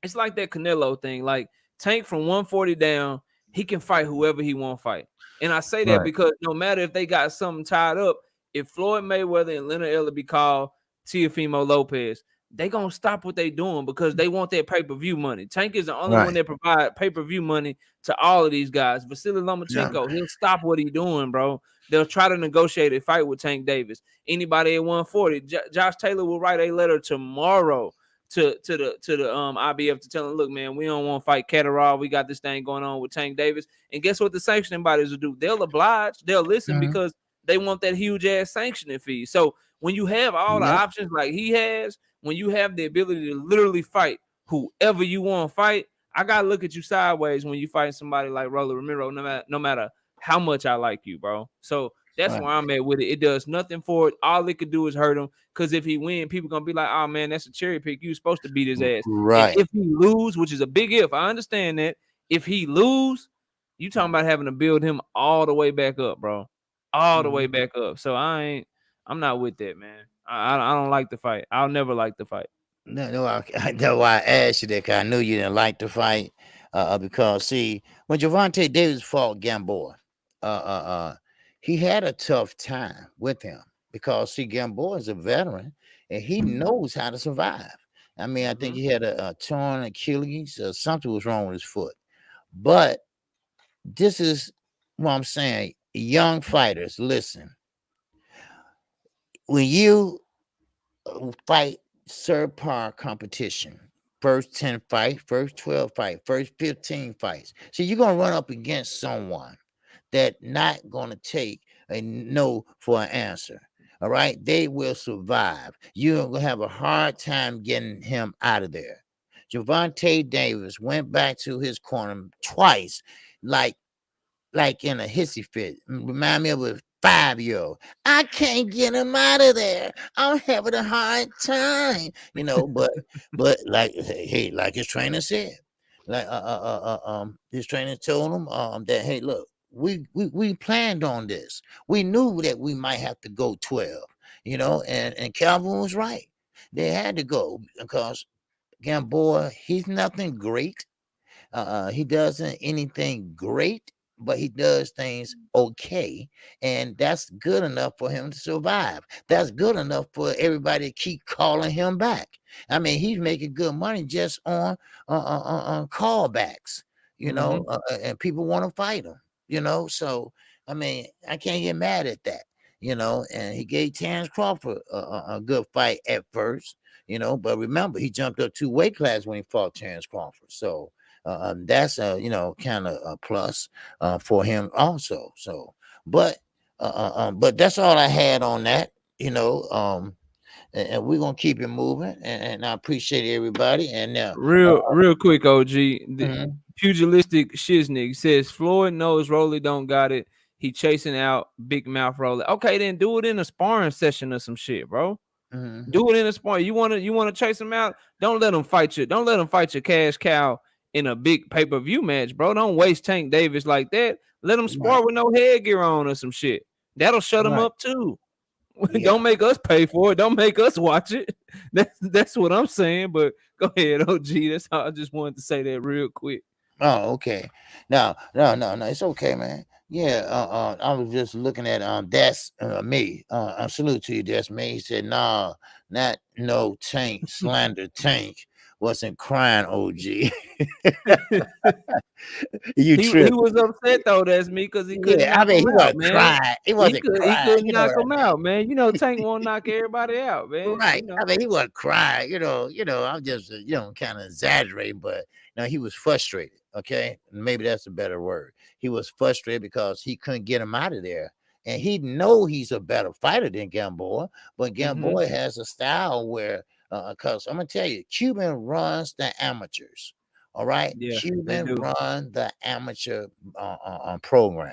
that Canelo thing. Like Tank from 140 down, he can fight whoever he want to fight. And I say that because no matter if they got something tied up, if Floyd Mayweather and Leonard Ellerbe call Teofimo Lopez, they gonna stop what they doing because they want that pay-per-view money. Tank is the only one Right. that provide pay-per-view money to all of these guys. Vasily Yeah. Lomachenko, he'll stop what he doing, bro. They'll try to negotiate a fight with Tank Davis. Anybody at 140, Josh Taylor will write a letter tomorrow to the IBF to tell them, look, man, we don't want to fight Catterall. We got this thing going on with Tank Davis. And guess what the sanctioning bodies will do? They'll oblige, they'll listen Mhm. because they want that huge ass sanctioning fee. So when you have all the Yep. options like he has, when you have the ability to literally fight whoever you want to fight, I gotta look at you sideways when you fight somebody like Rolly Ramiro, no matter how much I like you, bro. So that's Right. where I'm at with it. It does nothing for it. All it could do is hurt him. Because if he win, people gonna be like, "Oh man, that's a cherry pick. You supposed to beat his ass." And Right. if he lose, which is a big if, I understand that. If he lose, you talking about having to build him all the way back up, bro, all the way Mhm. back up. So I'm not with that, man. I don't like the fight. I'll never like the fight. No, no, that's why I asked you that, 'cause I knew you didn't like the fight. Because see, when Gervonta Davis fought Gamboa, uh, uh, uh, he had a tough time with him because see, Gamboa is a veteran and he knows how to survive. I mean, I think Mm-hmm. he had a torn Achilles, something was wrong with his foot. But this is what I'm saying. Young fighters, listen, when you fight subpar competition. First 10 fight, first 12 fight, first 15 fights. So you're gonna run up against someone that not gonna take a no for an answer. All right, they will survive. You're gonna have a hard time getting him out of there. Gervonta Davis went back to his corner twice, like in a hissy fit. Remind me of a 5-year-old. I can't get him out of there. I'm having a hard time, but like hey, like his trainer said, like his trainer told him that hey, look, we planned on this. We knew that we might have to go 12, and Calvin was right. They had to go because Gamboa, he's nothing great. He doesn't anything great, but he does things okay, and that's good enough for him to survive. That's good enough for everybody to keep calling him back. I mean, he's making good money just on callbacks, Mm-hmm. and people want to fight him. So I mean, I can't get mad at that. And he gave Terrence Crawford a good fight at first. But remember, he jumped up 2 weight classes when he fought Terrence Crawford. So that's a kind of a plus for him also. So, but that's all I had on that. And we're gonna keep it moving. And I appreciate everybody. And now, Real quick, OG. The mhm, pugilistic shiznik says Floyd knows Rolly don't got it. He chasing out big mouth Rolly. Okay, then do it in a sparring session or some shit, bro. mhm, Do it in a sparring. You wanna chase him out? Don't let him fight you. Don't let him fight your cash cow in a big pay-per-view match, bro. Don't waste Tank Davis like that. Let him right, spar with no headgear on or some shit. That'll shut him right, up too. yeah. Don't make us pay for it. Don't make us watch it. That's what I'm saying. But go ahead, OG. That's how I just wanted to say that real quick. Oh, okay. No, no, no, no. It's okay, man. Yeah, I was just looking at that's me. Salute to you, that's me. He said, "Nah, not no Tank slander. Tank wasn't crying, OG. You He tripping? was upset though. That's me because he couldn't Yeah, I knock mean him he out, wasn't man. crying. He He wasn't could he crying. couldn't You know knock what I him mean? out, man. Tank won't knock everybody out, man. Right. I mean, he wasn't crying, I'm just, kind of exaggerating, but he was frustrated. Okay. Maybe that's a better word. He was frustrated because he couldn't get him out of there. And he know he's a better fighter than Gamboa, but Mm-hmm. Gamboa has a style where, because I'm gonna tell you, Cuban runs the amateurs. All right, Yeah, they Cuban do. run the amateur program,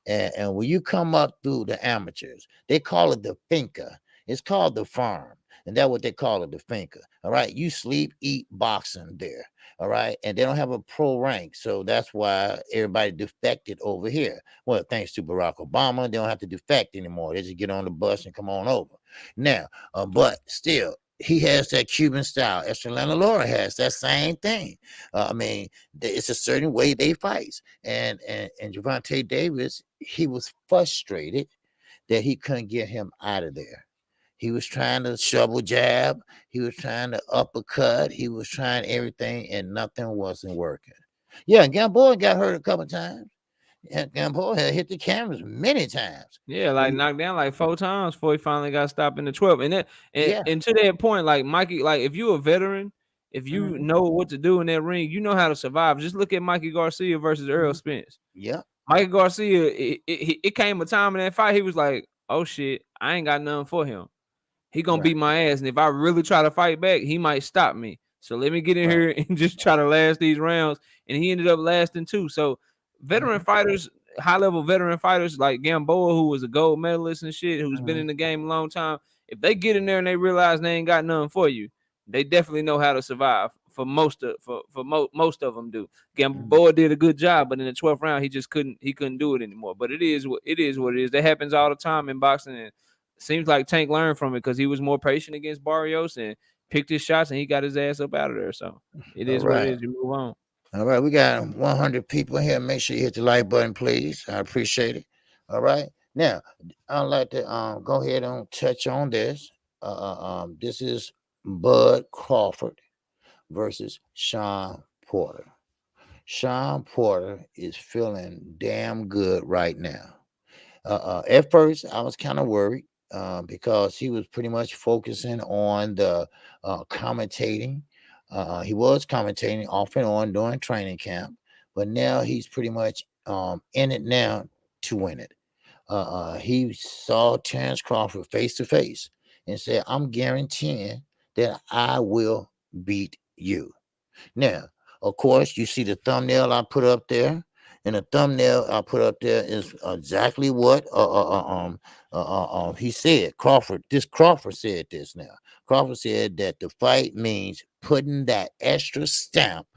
and when you come up through the amateurs, they call it the finca. It's called the farm. And that's what they call it, the finca. All right. You sleep, eat, boxing there. All right. And they don't have a pro rank. So that's why everybody defected over here. Well, thanks to Barack Obama, they don't have to defect anymore. They just get on the bus and come on over. Now, but still, he has that Cuban style. Estrelana Laura has that same thing. I mean, it's a certain way they fight. And Gervonta Davis, he was frustrated that he couldn't get him out of there. He was trying to shovel jab. He was trying to uppercut. He was trying everything, and nothing wasn't working. Yeah, Gamboa got hurt a couple times. And Gamboa had hit the cameras many times. Yeah, like knocked down like 4 times before he finally got stopped in the 12th. And that Yeah. and to that point, like Mikey, like if you a veteran, if you Hmm. know what to do in that ring, you know how to survive. Just look at Mikey Garcia versus Earl Hmm. Spence. Yeah. Mikey Garcia, it came a time in that fight, he was like, "Oh shit, I ain't got nothing for him. He gonna Right. beat my ass, and if I really try to fight back, he might stop me. So let me get in Right. here and just try to last these rounds." And he ended up lasting too. So veteran Hmm. fighters, high level veteran fighters like Gamboa, who was a gold medalist and shit, who's been Hmm. in the game a long time, if they get in there and they realize they ain't got nothing for you, they definitely know how to survive. For most of them do. Gamboa did a good job, but in the 12th round, he couldn't do it anymore. But it is what it is. That happens all the time in boxing, and seems like Tank learned from it because he was more patient against Barrios and picked his shots and he got his ass up out of there. So it All is what it right. is. You move on. All right. We got 100 people here. Make sure you hit the like button, please. I appreciate it. All right. Now, I'd like to go ahead and touch on this. This is Bud Crawford versus Sean Porter. Sean Porter is feeling damn good right now. At first, I was kind of worried because he was pretty much focusing on the commentating. He was commentating off and on during training camp, but now he's pretty much in it now to win it. He saw Terrence Crawford face to face and said, "I'm guaranteeing that I will beat you." Now, of course, you see the thumbnail I put up there, and the thumbnail I put up there is exactly what he said. Crawford said this. Now, Crawford said that the fight means putting that extra stamp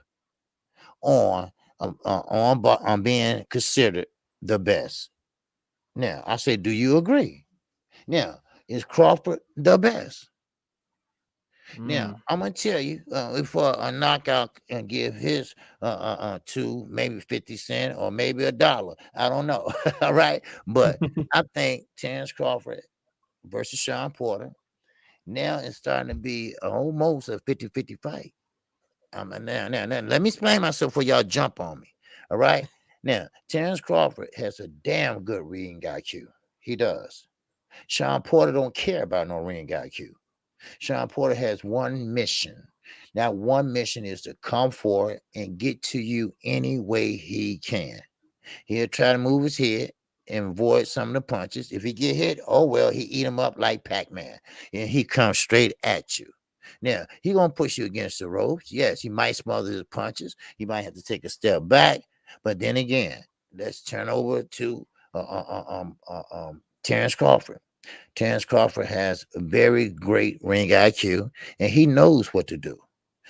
on on being considered the best. Now, I say, do you agree? Now, is Crawford the best? Now, Mm. I'm gonna tell you before a knockout and give his to maybe 50 cents or maybe $1. I don't know. All right, but I think Terrence Crawford versus Sean Porter now it's starting to be almost a 50-50 fight. Now, let me explain myself before y'all jump on me. All right, now Terrence Crawford has a damn good ring IQ. He does. Sean Porter don't care about no ring IQ. Sean Porter has one mission. That one mission is to come forward and get to you any way he can. He'll try to move his head and avoid some of the punches. If he get hit, oh well, he eat him up like Pac-Man. And he comes straight at you. Now, he gonna push you against the ropes. Yes, he might smother his punches. He might have to take a step back. But then again, let's turn over to Terrence Crawford. Terrence Crawford has a very great ring IQ, and he knows what to do.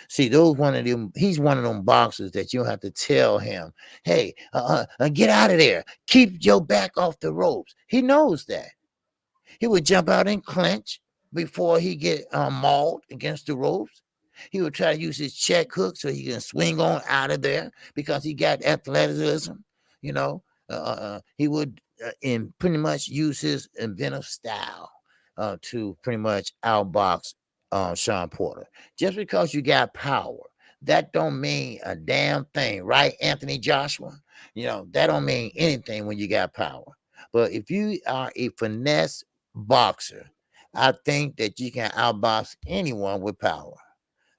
See, those one of them. He's one of them boxers that you don't have to tell him, "Hey, get out of there. Keep your back off the ropes." He knows that. He would jump out and clinch before he get mauled against the ropes. He would try to use his check hook so he can swing on out of there because he got athleticism. You know, he would and pretty much use his inventive style to pretty much outbox Sean Porter. Just because you got power, that don't mean a damn thing, right, Anthony Joshua? You know that don't mean anything when you got power. But if you are a finesse boxer, I think that you can outbox anyone with power.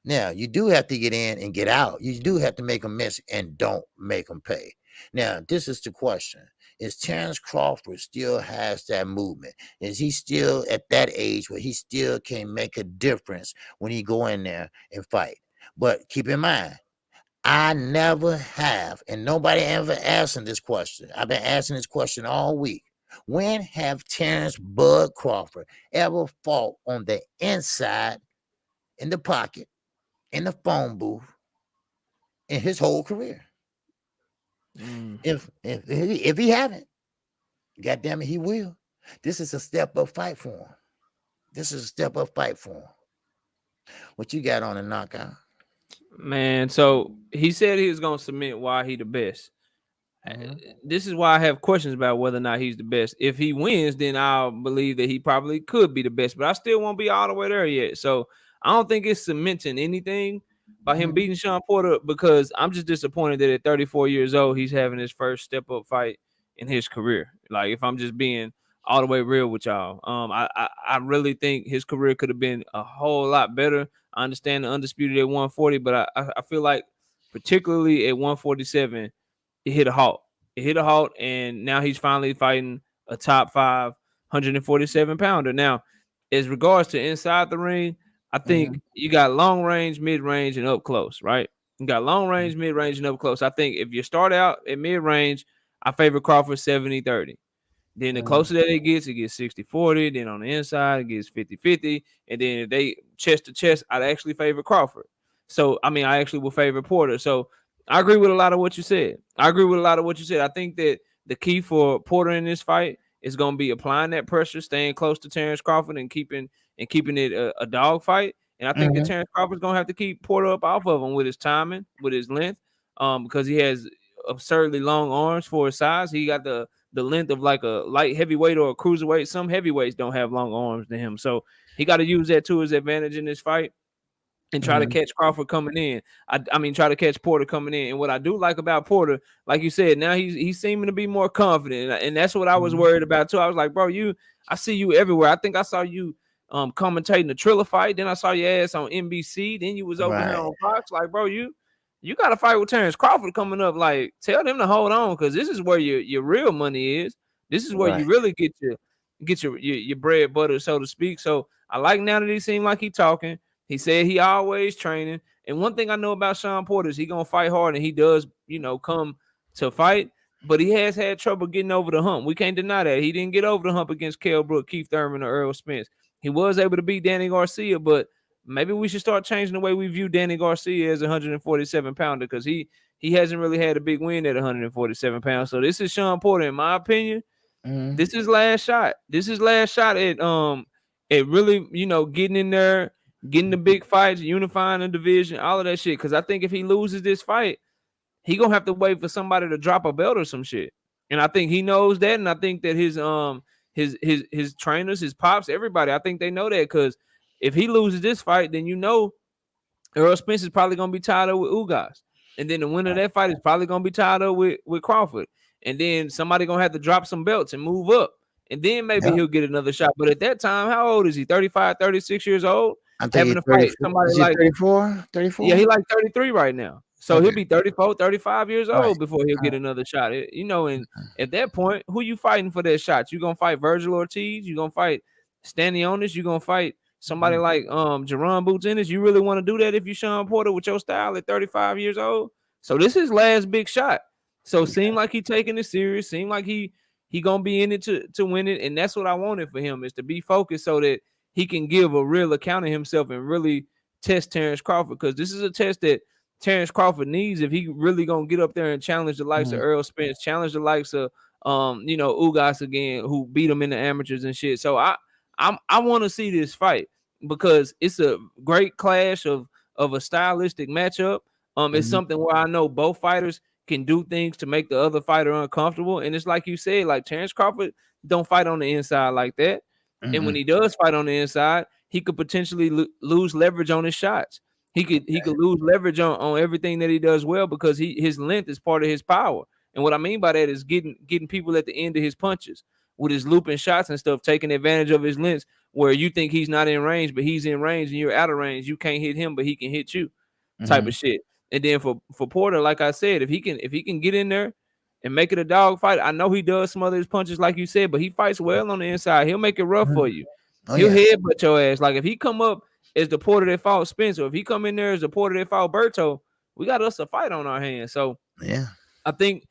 Now, you do have to get in and get out. You do have to make them miss and don't make them pay. Now, this is the question. Is Terrence Crawford still has that movement? Is he still at that age where he still can make a difference when he go in there and fight? But keep in mind, I never have, and nobody ever asked this question. I've been asking this question all week. When have Terrence Bud Crawford ever fought on the inside, in the pocket, in the phone booth, in his whole career? Mm. If he haven't, God damn it, he will. This is a step up fight for him. This is a step up fight for him. What you got on a knockout? Man, so he said he was gonna submit why he the best. This is why I have questions about whether or not he's the best. If he wins, then I'll believe that he probably could be the best, but I still won't be all the way there yet. So I don't think it's cementing anything by him beating Sean Porter, because I'm just disappointed that at 34 years old, he's having his first step up fight in his career. Like, if I'm just being all the way real with y'all, I really think his career could have been a whole lot better. I understand the undisputed at 140, but I feel like particularly at 147, it hit a halt. It hit a halt, and now he's finally fighting a top 547 pounder. Now, as regards to inside the ring, I think you got long range, mid range, and up close, right? You got long range, mid range, and up close. I think if you start out at mid range, I favor Crawford 70-30. Then the closer that it gets 60-40. Then on the inside, it gets 50-50. And then if they chest to chest, I'd actually favor Crawford. So, I mean, I actually will favor Porter. So, I agree with a lot of what you said. I think that the key for Porter in this fight is going to be applying that pressure, staying close to Terrence Crawford, and keeping it a dog fight. And I think that Terrence Crawford's going to have to keep Porter up off of him with his timing, with his length, because he has absurdly long arms for his size. He got the length of like a light heavyweight or a cruiserweight. Some heavyweights don't have long arms to him, so he got to use that to his advantage in this fight and try to catch Crawford coming in. I mean, try to catch Porter coming in. And what I do like about Porter, like you said, now he's seeming to be more confident, and that's what I was worried about too. I was like, bro, I see you everywhere. I think I saw you commentating the Triller fight. Then I saw your ass on NBC. Then you was over here on Fox. Like, bro, you got to fight with Terrence Crawford coming up. Like, tell them to hold on, because this is where your real money is. This is where you really get your bread butter, so to speak. So I like now that he seemed like he talking. He said he always training. And one thing I know about Sean Porter is he gonna fight hard, and he does, come to fight. But he has had trouble getting over the hump. We can't deny that. He didn't get over the hump against Kell Brook, Keith Thurman, or Earl Spence. He was able to beat Danny Garcia, but maybe we should start changing the way we view Danny Garcia as a 147 pounder, because he hasn't really had a big win at 147 pounds. So this is Sean Porter, in my opinion. This is last shot. This is last shot at really, getting in there, getting the big fights, unifying the division, all of that shit. Because I think if he loses this fight, he gonna have to wait for somebody to drop a belt or some shit. And I think he knows that, and I think that his trainers, his pops, everybody, I think they know that. Because if he loses this fight, then Earl Spence is probably gonna be tied up with Ugas, and then the winner of that fight is probably gonna be tied up with Crawford, and then somebody gonna have to drop some belts and move up, and then maybe he'll get another shot. But at that time, how old is he? 35, 36 years old? I think Having he's to fight 34. somebody Is he like 34? 34? Yeah, he like 33 right now. So he'll be 34, 35 years Right. old before he'll get another shot. And at that point, who you fighting for that shot? You gonna fight Virgil Ortiz? You gonna fight Stanionis? You gonna fight somebody like Jerron Boots Ennis? You really want to do that if you Sean Porter with your style at 35 years old? So this is his last big shot. So seem like he taking it serious. Seem like he gonna be in it to win it. And that's what I wanted for him, is to be focused so that he can give a real account of himself and really test Terrence Crawford, because this is a test that Terrence Crawford needs if he really gonna get up there and challenge the likes of Earl Spence, challenge the likes of Ugas again, who beat him in the amateurs and shit. So I want to see this fight because it's a great clash of a stylistic matchup. It's something where I know both fighters can do things to make the other fighter uncomfortable, and it's like you said, like Terrence Crawford don't fight on the inside like that. And when he does fight on the inside, he could potentially lose leverage on his shots. He could lose leverage on everything that he does well, because his length is part of his power. And what I mean by that is getting people at the end of his punches with his looping shots and stuff, taking advantage of his length, where you think he's not in range, but he's in range and you're out of range. You can't hit him, but he can hit you, type of shit. And then for Porter, like I said, if he can get in there and make it a dog fight, I know he does some other his punches, like you said, but he fights well on the inside. He'll make it rough for you. He'll headbutt your ass. Like if he come up as the Porter that fought Spence, or if he come in there as the Porter that fought Berto, we got us a fight on our hands. So I think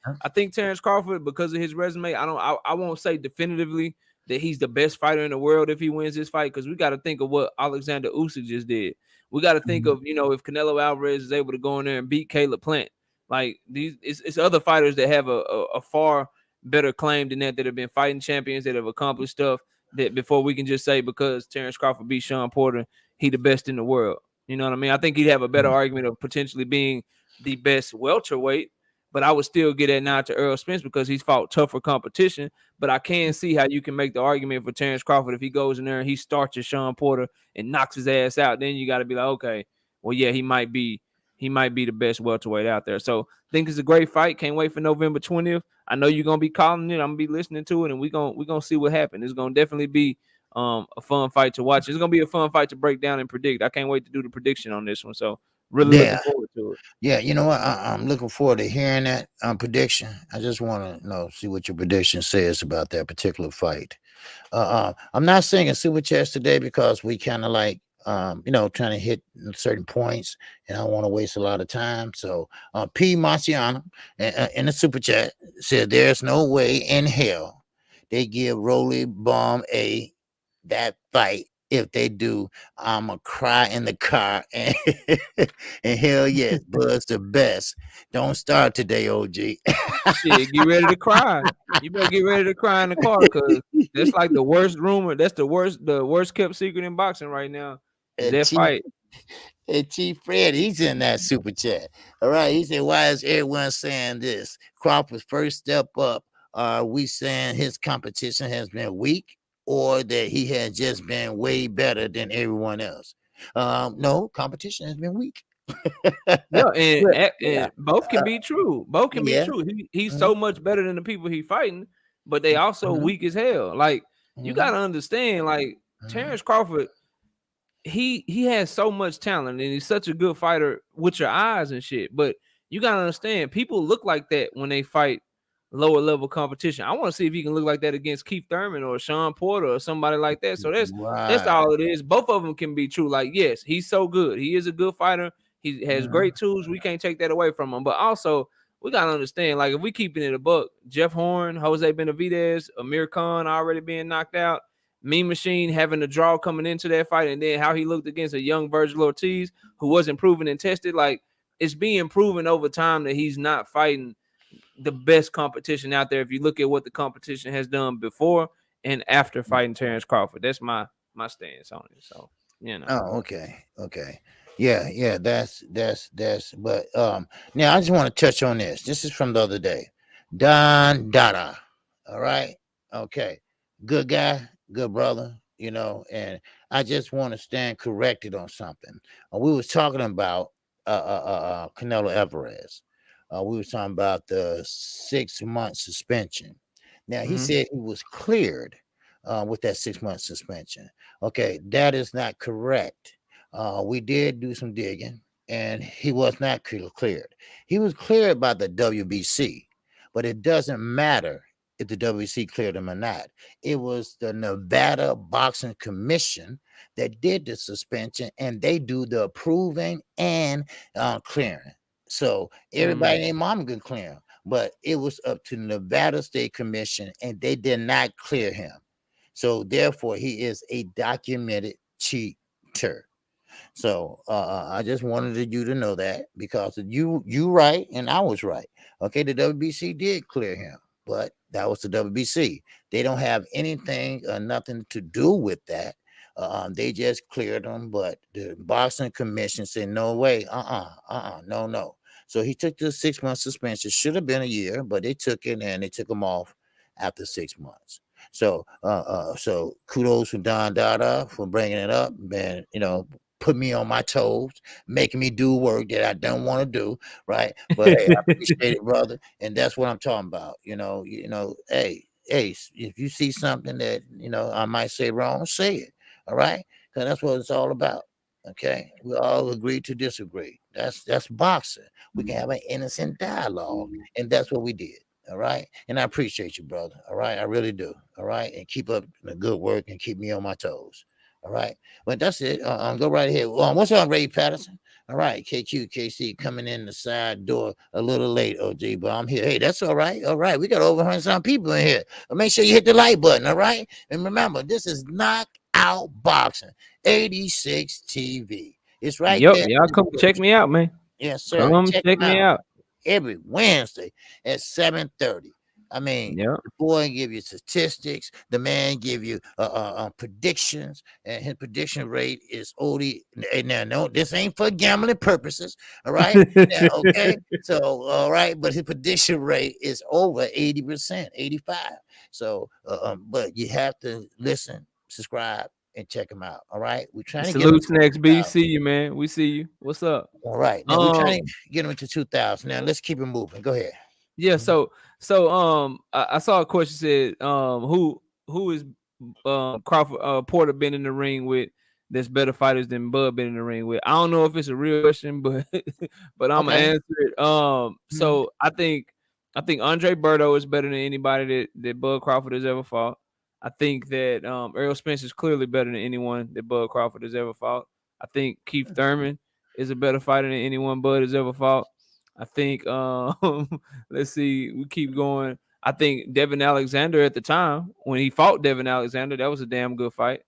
Terrence Crawford, because of his resume, I won't say definitively that he's the best fighter in the world if he wins this fight, because we got to think of what Alexander Usyk just did. We got to think of, if Canelo Alvarez is able to go in there and beat Caleb Plant. Like it's other fighters that have a far better claim than that have been fighting champions, that have accomplished stuff, that before we can just say because Terrence Crawford beat Sean Porter, he the best in the world. You know what I mean? I think he'd have a better argument of potentially being the best welterweight, but I would still get that nod to Errol Spence because he's fought tougher competition. But I can see how you can make the argument for Terrence Crawford if he goes in there and he starches Sean Porter and knocks his ass out. Then you got to be like, okay, well, yeah, he might be the best welterweight out there. So I think it's a great fight. Can't wait for November 20th. I know you're gonna be calling it. I'm gonna be listening to it, and we're gonna see what happens. It's gonna definitely be a fun fight to watch. It's gonna be a fun fight to break down and predict. I can't wait to do the prediction on this one. So really looking Yeah, forward to it. yeah. You know what? I'm looking forward to hearing that prediction. I just want to see what your prediction says about that particular fight. I'm not saying super chats today because we kind of like trying to hit certain points, and I don't want to waste a lot of time. So P Marciano in the super chat said there's no way in hell they give Rolly Bomb a that fight. If they do, I'ma cry in the car. And, and hell yes, Bud's the best. Don't start today, OG. Shit, get ready to cry. You better get ready to cry in the car because that's like the worst rumor. That's the worst kept secret in boxing right now. Is that Chief, fight? Chief Fred, he's in that super chat. All right. He said, why is everyone saying this? Crawford's first step up. Are we saying his competition has been weak or that he has just been way better than everyone else? No, competition has been weak. Yeah, and, Yeah, and, yeah, and both can be true. Both can be yeah. true. He's Mhm, so much better than the people he fighting, but they also mhm, weak as hell. Like you mhm, gotta understand, like mhm. Terrence Crawford, he has so much talent and he's such a good fighter with your eyes and shit. But you gotta understand, people look like that when they fight lower level competition. I want to see if he can look like that against Keith Thurman or Sean Porter or somebody like that. So that's Right. all it is. Both of them can be true. Like, yes, he's so good. He is a good fighter. He has Mhm, great tools. We can't take that away from him. But also, we gotta understand, like, if we keeping it a buck, Jeff Horn, Jose Benavidez, Amir Khan already being knocked out. Mean Machine having a draw coming into that fight, and then how he looked against a young Virgil Ortiz who wasn't proven and tested. Like it's being proven over time that he's not fighting the best competition out there. If you look at what the competition has done before and after fighting Terrence Crawford, that's my stance on it. So Oh, okay, okay, yeah, yeah. That's. But now I just want to touch on this. This is from the other day. Don Dada. All right, okay, good guy, good brother. And I just want to stand corrected on something. We was talking about Canelo Alvarez. We was talking about the 6 month suspension. Now he mm-hmm. said he was cleared with that 6 month suspension. Okay, that is not correct. We did do some digging, and he was not cleared. He was cleared by the WBC, but it doesn't matter if the WBC cleared him or not. It was the Nevada Boxing Commission that did the suspension, and they do the approving and clearing. So everybody Mm-hmm. named Mom can clear him, but it was up to the Nevada State Commission, and they did not clear him. So therefore, he is a documented cheater. So I just wanted you to know that because you right and I was right. Okay, the WBC did clear him, but that was the WBC. They don't have anything, nothing to do with that. They just cleared him, but the boxing commission said no way, no, no. So he took the 6 month suspension. Should have been a year, but they took it and they took him off after 6 months. So kudos to Don Dada for bringing it up, and put me on my toes, making me do work that I don't want to do, right? But hey, I appreciate it, brother, and that's what I'm talking about. Hey, if you see something that I might say wrong, say it, all right? Because that's what it's all about. Okay, we all agree to disagree. That's boxing. We can have an innocent dialogue, and that's what we did. All right. And I appreciate you, brother. All right. I really do. All right. And keep up the good work and keep me on my toes. All right. But that's it. Go right ahead. What's on, Ray Patterson? All right. KQKC coming in the side door a little late, OG, but I'm here. Hey, that's all right. All right. We got over 100 some people in here. But make sure you hit the like button. All right. And remember, this is Knockout Boxing 86 TV. It's right Yep, there. y'all come check me out, man. Yes, sir. Come Check check them me out out. every Wednesday at 7:30. I mean, Yeah. the boy give you statistics. The man give you predictions, and his prediction rate is OD. Now, no, this ain't for gambling purposes. All right. Now, okay. So, all right, but his prediction rate is over 80%, 85. So, but you have to listen, subscribe, and check him out. All right. We're trying to get him Salute to Snacks B. 2,000. See you, man. We see you. What's up? All right. Now we're Um, trying to get him to 2,000. Now let's keep it moving. Go ahead. yeah, Mhm. I saw a question said, who is Crawford Porter been in the ring with that's better fighters than Bud been in the ring with? I don't know if it's a real question, but but I'm gonna Okay. answer it. Mhm. So I think Andre Berto is better than anybody that Bud Crawford has ever fought. I think that Errol Spence is clearly better than anyone that Bud Crawford has ever fought. I think Keith Thurman is a better fighter than anyone Bud has ever fought. I think let's see, we keep going. I think Devin Alexander at the time when he fought Devin Alexander, that was a damn good fight.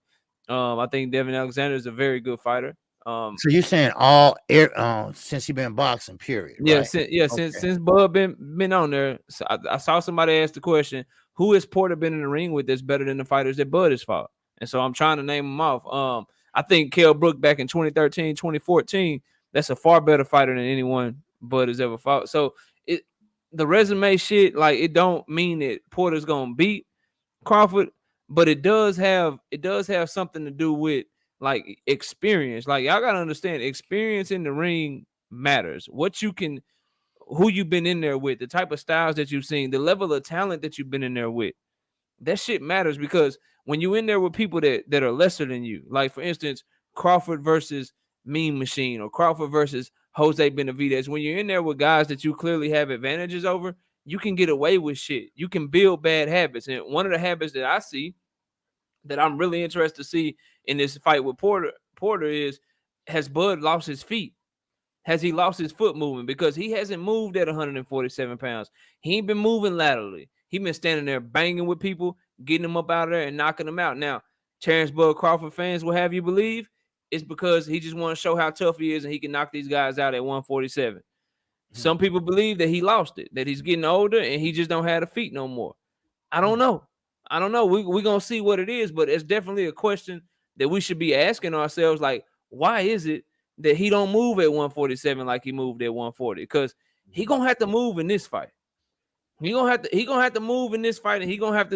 I think Devin Alexander is a very good fighter. So you're saying all air since he been boxing, period, Yeah, right? since yeah, since Okay. since Bud been on there, so I saw somebody ask the question, who has Porter been in the ring with that's better than the fighters that Bud has fought? And so I'm trying to name them off. I think Kell Brook back in 2013, 2014, that's a far better fighter than anyone Bud has ever fought. So it the resume shit, like it don't mean that Porter's gonna beat Crawford, but it does have something to do with like experience. Like y'all gotta understand, experience in the ring matters. Who you've been in there with, the type of styles that you've seen, the level of talent that you've been in there with. That shit matters because when you in there with people that are lesser than you, like for instance, Crawford versus Mean Machine or Crawford versus Jose Benavidez, when you're in there with guys that you clearly have advantages over, you can get away with shit. You can build bad habits. And one of the habits that I see that I'm really interested to see in this fight with Porter is, has Bud lost his feet? Has he lost his foot movement? Because he hasn't moved at 147 pounds. He ain't been moving laterally. He been standing there banging with people, getting them up out of there and knocking them out. Now, Terrence Bud Crawford fans will have you believe it's because he just want to show how tough he is and he can knock these guys out at 147. Mhm. Some people believe that he lost it, that he's getting older and he just don't have the feet no more. I don't know. I don't know. We're gonna see what it is, but it's definitely a question that we should be asking ourselves. Like, why is it that he don't move at 147 like he moved at 140? Because he gonna have to move in this fight. He gonna have to move in this fight, and he gonna have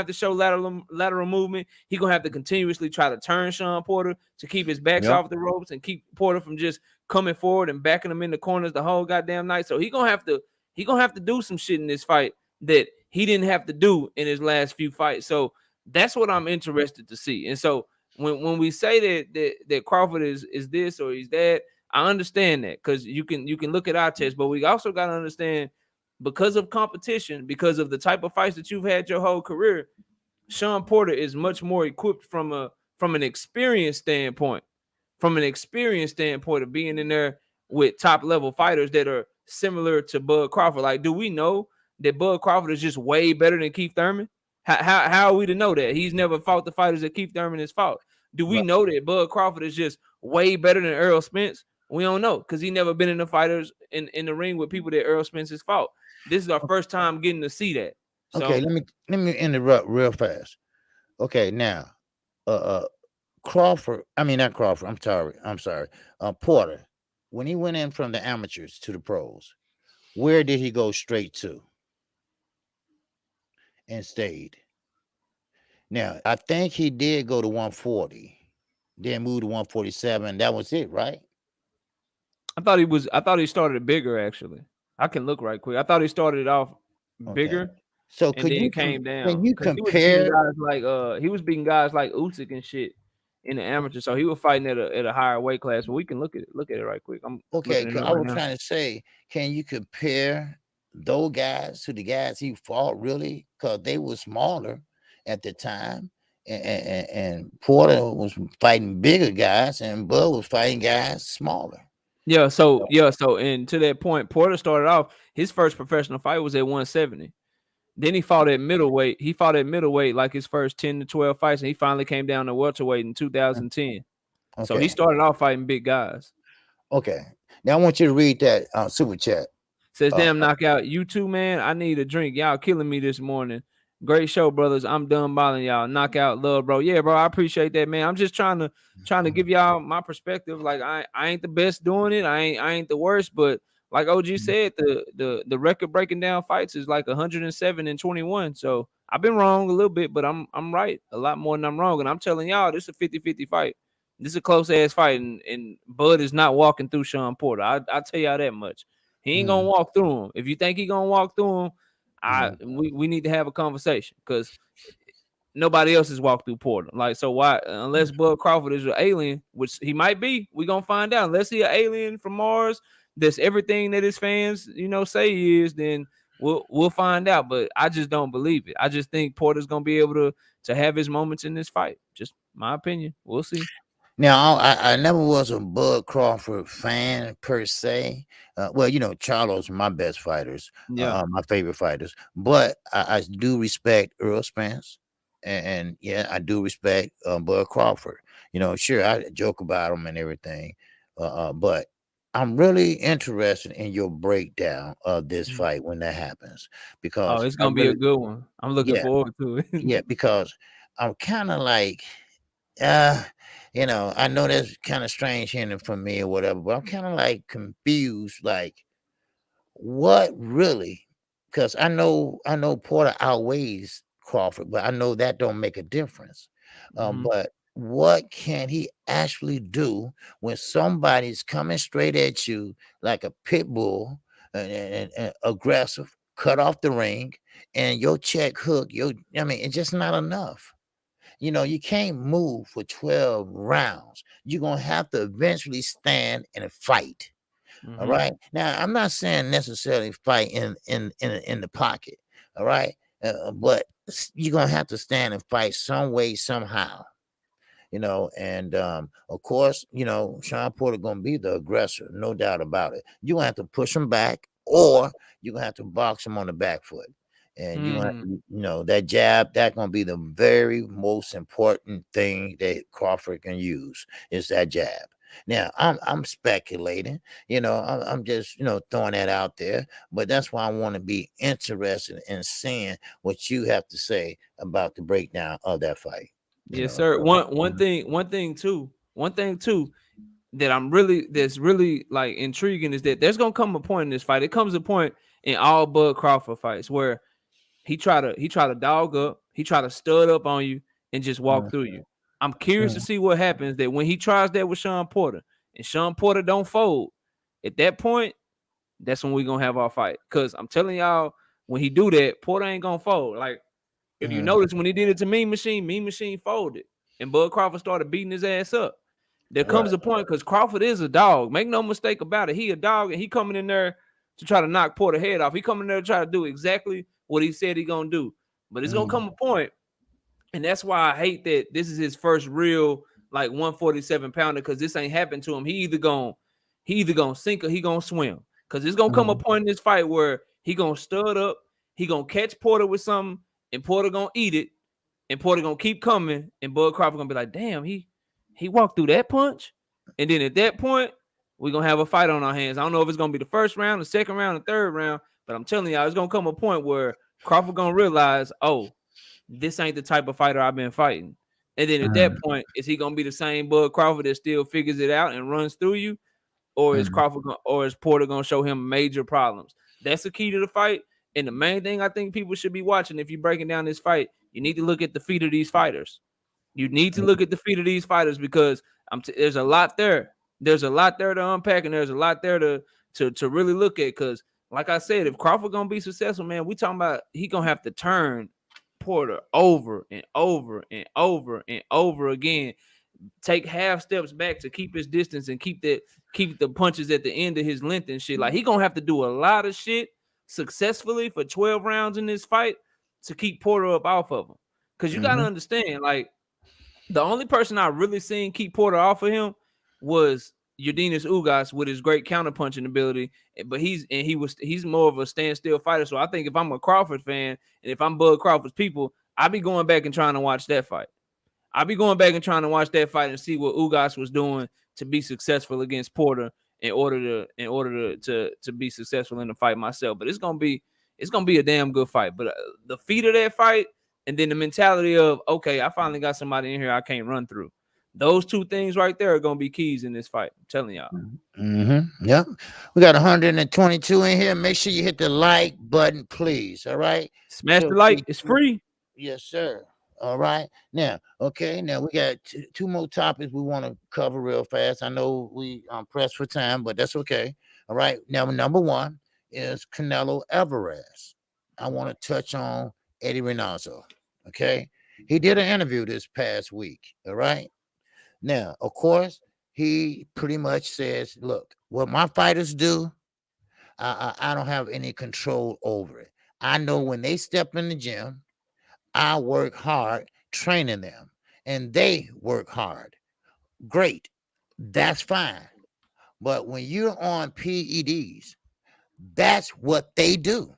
to show lateral movement. He gonna have to continuously try to turn Sean Porter to keep his backs Yep. off the ropes and keep Porter from just coming forward and backing him in the corners the whole goddamn night. So he gonna have to do some shit in this fight that he didn't have to do in his last few fights. So that's what I'm interested to see. And so when we say that Crawford is this or he's that, I understand that because you can look at our test, but we also got to understand because of competition, because of the type of fights that you've had your whole career, Sean Porter is much more equipped from an experience standpoint, of being in there with top level fighters that are similar to Bud Crawford. Like, do we know that Bud Crawford is just way better than Keith Thurman? How are we to know that? He's never fought the fighters that Keith Thurman has fought. Do we Right. know that Bud Crawford is just way better than Errol Spence? We don't know because he never been in the fighters in the ring with people that Errol Spence has fought. This is our first time getting to see that. Okay, So let me interrupt real fast. Okay, now uh Crawford, I mean not Crawford, I'm sorry. Porter, when he went in from the amateurs to the pros, where did he go straight to and stayed? Now, I think he did go to 140, then moved to 147. That was it, right? I thought he started bigger actually. I can look right quick. I thought he started off Okay. bigger So and could then you came can down you because compare? he was beating guys like Usyk and shit in the amateur. So he was fighting at a higher weight class. But we can look at it right quick. I'm Okay, looking it 'cause up I right was now. trying to say, can you compare those guys to the guys he fought really? Because they were smaller at the time, and Porter was fighting bigger guys, and Bud was fighting guys smaller. So and to that point, Porter started off his first professional fight was at 170. Then he fought at middleweight. He fought at middleweight like his first 10 to 12 fights, and he finally came down to welterweight in 2010. So he Okay, started off fighting big guys. okay. Now I want you to read that super chat. Says, Uh, damn, knockout. You too, man. I need a drink. Y'all killing me this morning. Great show, brothers. I'm done balling y'all. Knockout love, bro. Yeah, bro. I appreciate that, man. I'm just trying to give y'all my perspective. Like I ain't the best doing it. I ain't the worst, but like OG said, the record breaking down fights is like 107 and 21. So I've been wrong a little bit, but I'm right a lot more than I'm wrong. And I'm telling y'all, this is a 50-50 fight. This is a close ass fight, and Bud is not walking through Sean Porter. I tell y'all that much. He ain't gonna mm, walk through him. If you think he gonna walk through him, mm, we need to have a conversation because nobody else has walked through Porter. Like, so why, unless Bud Crawford is an alien, which he might be, we gonna find out. Unless he an alien from Mars, that's everything that his fans, say he is, then we'll find out. But I just don't believe it. I just think Porter's gonna be able to have his moments in this fight. Just my opinion. We'll see. Now, I never was a Bud Crawford fan per se. Well, Charlo's my best fighters, Yeah. my favorite fighters. But I do respect Earl Spence, and yeah, I do respect Bud Crawford. Sure, I joke about him and everything, but I'm really interested in your breakdown of this Mhm. fight when that happens, Oh, because it's I gonna be a really, good one. I'm looking yeah, forward to it. yeah, because I'm kind of like. Uh, I know that's kind of strange hearing it from me or whatever, but I'm kind of like confused, like what really? Because I know Porter outweighs Crawford, but I know that don't make a difference. Mhm. But what can he actually do when somebody's coming straight at you like a pit bull and aggressive, cut off the ring, and your check hook, it's just not enough. You can't move for 12 rounds. You're going to have to eventually stand and fight. All Mhm. right. Now, I'm not saying necessarily fight in the pocket. All right. But you're going to have to stand and fight some way, somehow. And of course, Sean Porter gonna be the aggressor, no doubt about it. You're gonna have to push him back, or you're gonna have to box him on the back foot. And you want Mhm. that jab, that gonna be the very most important thing that Crawford can use is that jab. Now I'm speculating, I'm just throwing that out there, but that's why I want to be interested in seeing what you have to say about the breakdown of that fight. Yes, sir. So One thing too that that's really like intriguing is that there's gonna come a point in this fight. It comes a point in all Bud Crawford fights where he try to dog up, he try to stud up on you and just walk mm, through you. I'm curious to mm, see what happens that when he tries that with Sean Porter and Sean Porter don't fold. At that point, that's when we gonna have our fight. Cause I'm telling y'all, when he do that, Porter ain't gonna fold. Like if you mm, notice when he did it to Mean Machine folded, and Bud Crawford started beating his ass up. There comes right. a point because Crawford is a dog. Make no mistake about it. He a dog, and he coming in there to try to knock Porter head off. He coming in there to try to do exactly what he said he gonna do. But it's gonna Mm, come a point, and that's why I hate that this is his first real like 147 pounder because this ain't happened to him. He either gonna sink or he gonna swim. Cause it's gonna come a mm, point in this fight where he gonna stud up, he gonna catch Porter with something, and Porter gonna eat it, and Porter gonna keep coming, and Bud Crawford gonna be like, damn, he walked through that punch. And then at that point, we're gonna have a fight on our hands. I don't know if it's gonna be the first round, the second round, the third round, but I'm telling y'all, it's gonna come a point where Crawford gonna realize, oh, this ain't the type of fighter I've been fighting. And then at that mm, point, is he gonna be the same Bud Crawford that still figures it out and runs through you? Or is mm, or is Porter gonna show him major problems? That's the key to the fight. And the main thing I think people should be watching if you're breaking down this fight, you need to look at the feet of these fighters. You need to look at the feet of these fighters because there's a lot there. There's a lot there to unpack, and there's a lot there to really look at. Because, like I said, if Crawford gonna be successful, man, we talking about he gonna have to turn Porter over and over and over and over again, take half steps back to keep his distance and keep the punches at the end of his length and shit. Like he gonna have to do a lot of shit successfully for 12 rounds in this fight to keep Porter up off of him. Cause you gotta mhm, understand, like the only person I really seen keep Porter off of him was Urdinas Ugas with his great counterpunching ability. But he's more of a standstill fighter. So I think if I'm a Crawford fan and if I'm Bud Crawford's people, I'll be going back and trying to watch that fight. I'll be going back and trying to watch that fight and see what Ugas was doing to be successful against Porter in order to be successful in the fight myself. But it's gonna be a damn good fight. But the feat of that fight, and then the mentality of, okay, I finally got somebody in here I can't run through. Those two things right there are gonna be keys in this fight. I'm telling y'all. Yep. We got 122 in here. Make sure you hit the like button, please. All right. Smash the like. It's free. Yes, sir. All right. Now, okay. Now we got two more topics we want to cover real fast. I know we pressed for time, but that's okay. All right. Now, number one is Canelo Alvarez. I want to touch on Eddie Reynoso. Okay. He did an interview this past week. All right. Now, of course, he pretty much says, look, what my fighters do, I don't have any control over it. I know when they step in the gym, I work hard training them, and they work hard. Great. That's fine. But when you're on PEDs, that's what they do.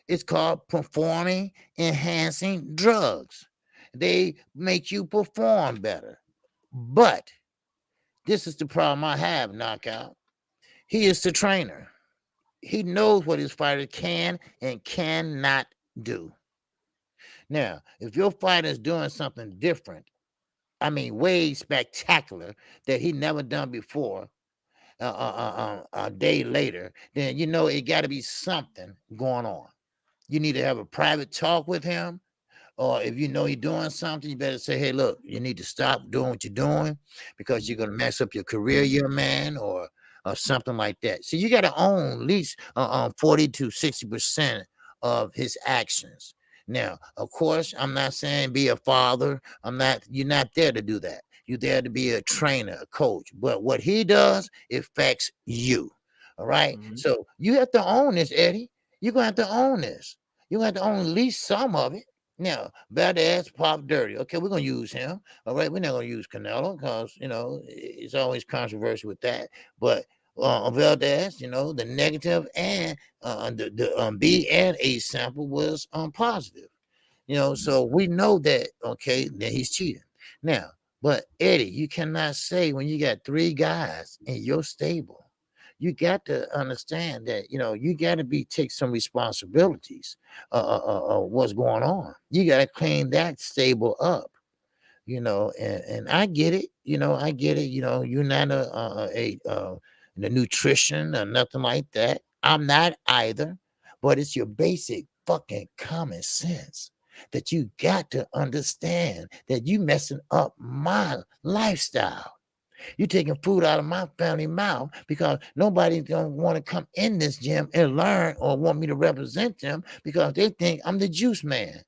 It's called performing enhancing drugs. They make you perform better. But this is the problem I have, Knockout. He is the trainer. He knows what his fighter can and cannot do. Now, if your fighter is doing something different, I mean, way spectacular that he never done before, a day later, then you know it got to be something going on. You need to have a private talk with him, or if you know you're doing something, you better say, hey, look, you need to stop doing what you're doing because you're going to mess up your career, young man, or something like that. So you got to own at least 40 to 60% of his actions. Now, of course, I'm not saying be a father. You're not there to do that. You're there to be a trainer, a coach. But what he does, it affects you. All right. So you have to own this, Eddie. You're going to have to own this. You're going to have to own at least some of it. Now, Valdez pop dirty. Okay, we're gonna use him. All right, we're not gonna use Canelo because it's always controversial with that. But Valdez, the negative and the B and A sample was positive. So we know that that he's cheating. Now, but Eddie, you cannot say when you got three guys in your stable. You got to understand that you got to take some responsibilities. What's going on? You got to clean that stable up. And I get it. I get it. You're not the nutrition or nothing like that. I'm not either. But it's your basic fucking common sense that you got to understand that you messing up my lifestyle. You taking food out of my family mouth because nobody's gonna want to come in this gym and learn or want me to represent them because they think I'm the juice man.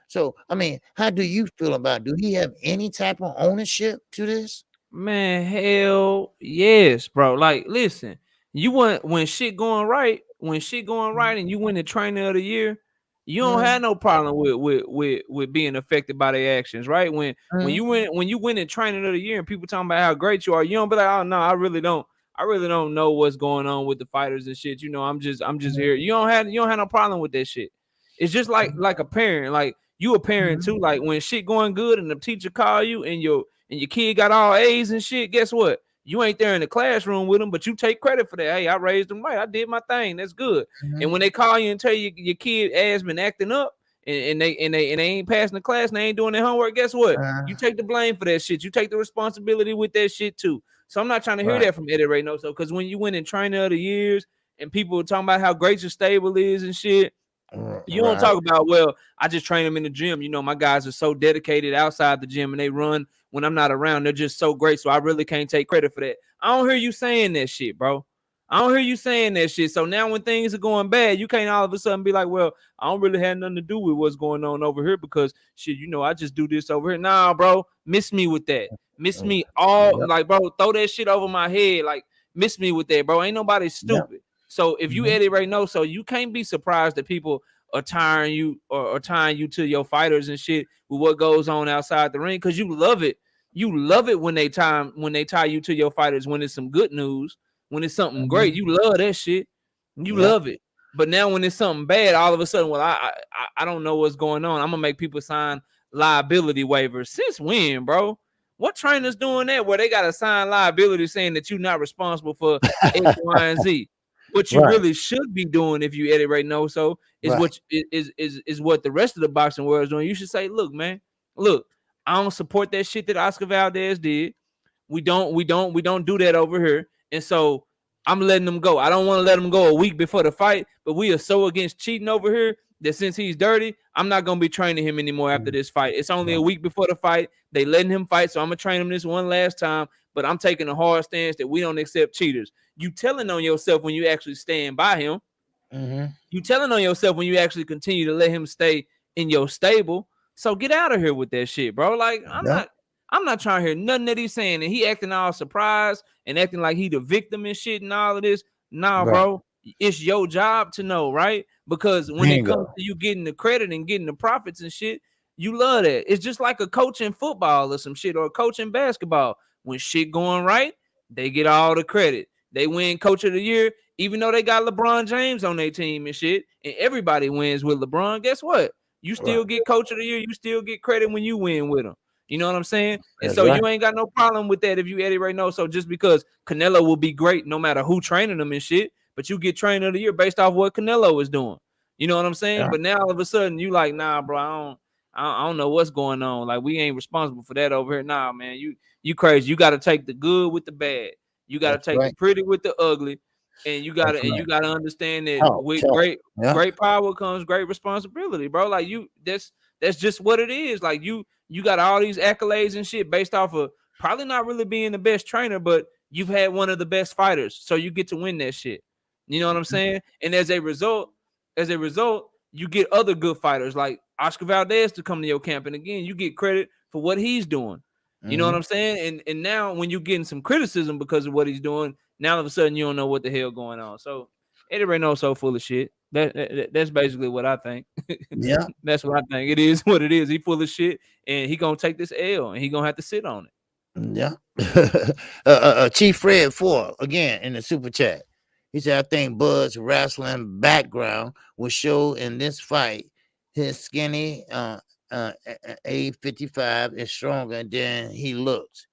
So I mean, how do you feel about it? Do he have any type of ownership to this? Man, hell yes, bro. Like, listen, you want when shit going right, and you win the trainer of the year, you don't have no problem with being affected by their actions, right? When you win the trainer of the year and people talking about how great you are, you don't be like, oh no, I really don't know what's going on with the fighters and shit. I'm just here. You don't have no problem with that shit. It's just like a parent, like you a parent too. Like when shit going good and the teacher call you and your kid got all A's and shit, guess what? You ain't there in the classroom with them, but you take credit for that. Hey, I raised them right. I did my thing. That's good. And when they call you and tell you your kid ass been acting up and they ain't passing the class and they ain't doing their homework, guess what? You take the blame for that shit. You take the responsibility with that shit too. So I'm not trying to hear that from Eddie Reynoso. Because when you win in trainer of the years and people talking about how great your stable is and shit, you don't talk about, well, I just train them in the gym. My guys are so dedicated outside the gym and they run when I'm not around. They're just so great. So I really can't take credit for that. I don't hear you saying that shit, bro. I don't hear you saying that shit. So now when things are going bad, you can't all of a sudden be like, well, I don't really have nothing to do with what's going on over here because shit, I just do this over here. Nah, bro, miss me with that. Miss me all like, bro, throw that shit over my head. Like, miss me with that, bro. Ain't nobody stupid. So if you Eddie Reynoso, you can't be surprised that people are tying you or tying you to your fighters and shit with what goes on outside the ring because you love it. You love it when they tie you to your fighters when it's some good news, when it's something great. You love that shit. You love it. But now when it's something bad, all of a sudden, well, I don't know what's going on. I'm gonna make people sign liability waivers. Since when, bro? What trainers doing that where they got a signed liability saying that you're not responsible for X, Y, and Z? What you Right, really should be doing if you Eddie right now, so is right. what is what the rest of the boxing world is doing. You should say, look, man, look, I don't support that shit that Oscar Valdez did. We don't do that over here. And so I'm letting them go. I don't want to let them go a week before the fight, but we are so against cheating over here that since he's dirty, I'm not gonna be training him anymore after Mhm. this fight. It's only a Right. week before the fight. They letting him fight, so I'm gonna train him this one last time. But I'm taking a hard stance that we don't accept cheaters. You telling on yourself when you actually stand by him. Mm-hmm. You telling on yourself when you actually continue to let him stay in your stable. So get out of here with that shit, bro. Like Yeah. I'm not trying to hear nothing that he's saying. And he acting all surprised and acting like he the victim and shit and all of this. Nah, Right. bro. It's your job to know, right? Because when it comes Bingo. to you getting the credit and getting the profits and shit, you love that. It's just like a coach in football or some shit, or a coach in basketball. When shit going right, they get all the credit. They win coach of the year, even though they got LeBron James on their team and shit, and everybody wins with LeBron. Guess what? You Right. still get coach of the year. You still get credit when you win with them. You know what I'm saying? And That's so right. you ain't got no problem with that if you Eddie right now. So just because Canelo will be great no matter who training them and shit, but you get trainer of the year based off what Canelo is doing. You know what I'm saying? Yeah. But now all of a sudden you like, nah, bro, I don't know what's going on. Like we ain't responsible for that over here. Nah, man, you crazy. You got to take the good with the bad. You got to That's take the right. pretty with the ugly, and That's you right. gotta understand that Talk, with talk. Yeah. great power comes great responsibility, bro. Like that's just what it is. Like you got all these accolades and shit based off of probably not really being the best trainer, but you've had one of the best fighters, so you get to win that shit. You know what I'm saying? And as a result, you get other good fighters like Oscar Valdez to come to your camp, and again, you get credit for what he's doing. You know what Mm-hmm. I'm saying? And now when you're getting some criticism because of what he's doing, now all of a sudden you don't know what the hell going on. So Eddie Reynoso so full of shit. That's basically what I think. Yeah. That's what I think. It is what it is. He full of shit, and he gonna take this L, and he gonna have to sit on it. Yeah. Chief Fred Ford again in the super chat. He said, I think Bud's wrestling background will show in this fight. His skinny A55 is stronger than he looks.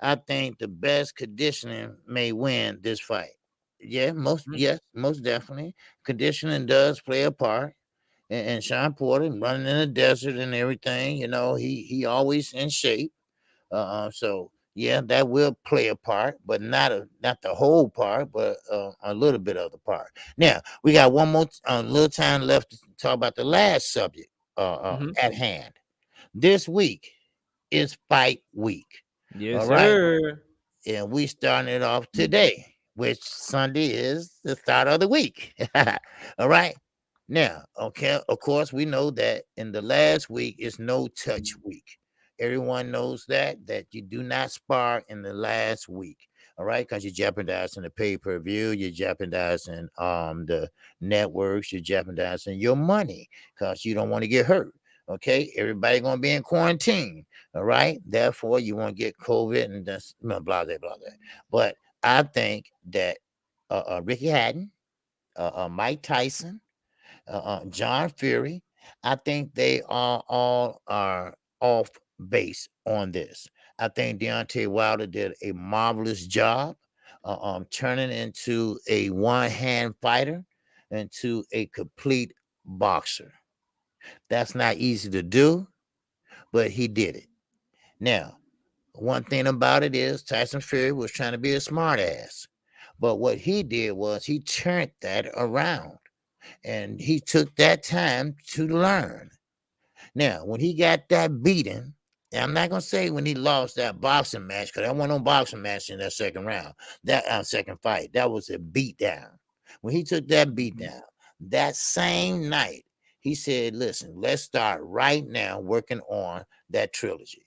I think the best conditioning may win this fight. Yeah, Mm. most definitely. Conditioning does play a part. And Sean Porter running in the desert and everything, he always in shape. So yeah, that will play a part, but not the whole part, but a little bit of the part. Now we got one more little time left to talk about the last subject Mm-hmm. at hand. This week is fight week. Yes, All right, sir. and we starting it off today, which Sunday is the start of the week. All right. Now, okay, of course, we know that in the last week is no touch week. Everyone knows that you do not spar in the last week. All right, because you're jeopardizing the pay-per-view, you're jeopardizing the networks, you're jeopardizing your money because you don't want to get hurt. Okay, everybody gonna be in quarantine. All right. Therefore, you won't get COVID and that's blah, blah, blah, blah. But I think that Ricky Hatton, Mike Tyson, John Fury, I think they all are off base on this. I think Deontay Wilder did a marvelous job turning into a one-hand fighter into a complete boxer. That's not easy to do, but he did it. Now, one thing about it is Tyson Fury was trying to be a smartass. But what he did was he turned that around and he took that time to learn. Now, when he got that beating, and I'm not gonna say when he lost that boxing match, because I wasn't no boxing match in that second round, that second fight, that was a beat down. When he took that beat down, that same night, he said, listen, let's start right now working on that trilogy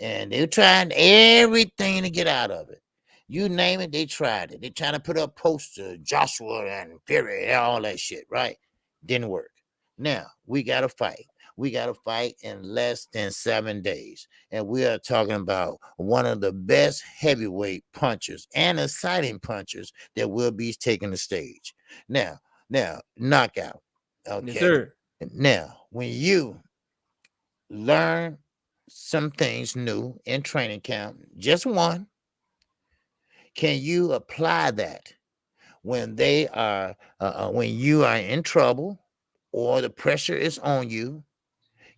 and they're trying everything to get out of it. You name it, they tried it. They trying to put up posters, Joshua and Fury, and all that shit, right? Didn't work. Now we got to fight. We got to fight in less than 7 days. And we are talking about one of the best heavyweight punchers and exciting punchers that will be taking the stage. Now, knockout. Yes, Okay. sir. Now, when you learn some things new in training camp, just one, can you apply that when they are when you are in trouble or the pressure is on you?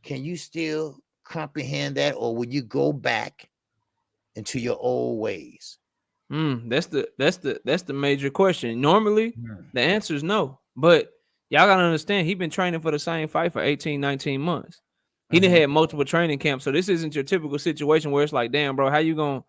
Can you still comprehend that, or will you go back into your old ways? That's the major question. Normally, Mm. the answer is no. But y'all gotta understand, he been training for the same fight for 18, 19 months. He done Mhm, had multiple training camps. So this isn't your typical situation where it's like, damn, bro, how you gonna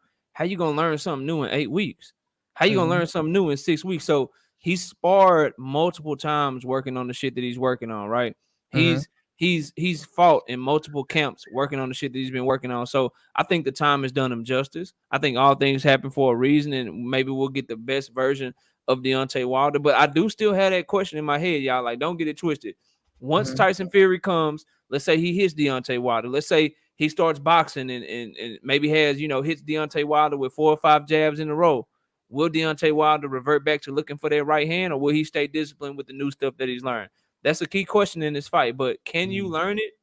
learn something new in 8 weeks? How you gonna mhm, learn something new in 6 weeks? So he's sparred multiple times working on the shit that he's working on, right? mhm, He's fought in multiple camps working on the shit that he's been working on. So I think the time has done him justice. I think all things happen for a reason, and maybe we'll get the best version of Deontay Wilder. But I do still have that question in my head, y'all. Like, don't get it twisted. Once mhm, Tyson Fury comes, let's say he hits Deontay Wilder. Let's say he starts boxing and maybe has, hits Deontay Wilder with 4 or 5 jabs in a row. Will Deontay Wilder revert back to looking for that right hand, or will he stay disciplined with the new stuff that he's learned? That's a key question in this fight. But can you mhm, learn it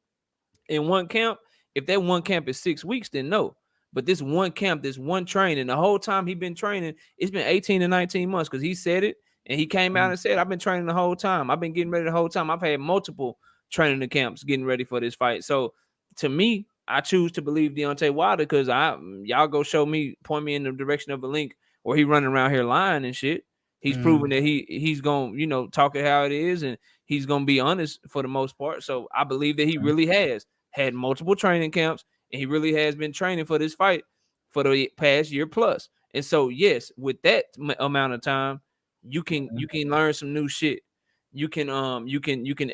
in one camp? If that one camp is 6 weeks, then no. But this one camp, this one training, the whole time he been training, it's been 18 to 19 months because he said it and he came out mhm, and said, I've been training the whole time. I've been getting ready the whole time. I've had multiple training camps getting ready for this fight. So to me, I choose to believe Deontay Wilder because y'all go show me, point me in the direction of a link where he running around here lying and shit. He's proven mhm, that he's gonna, talk it how it is, and he's gonna be honest for the most part. So I believe that he really has had multiple training camps, and he really has been training for this fight for the past year plus. And so, yes, with that amount of time, you can learn some new shit. You can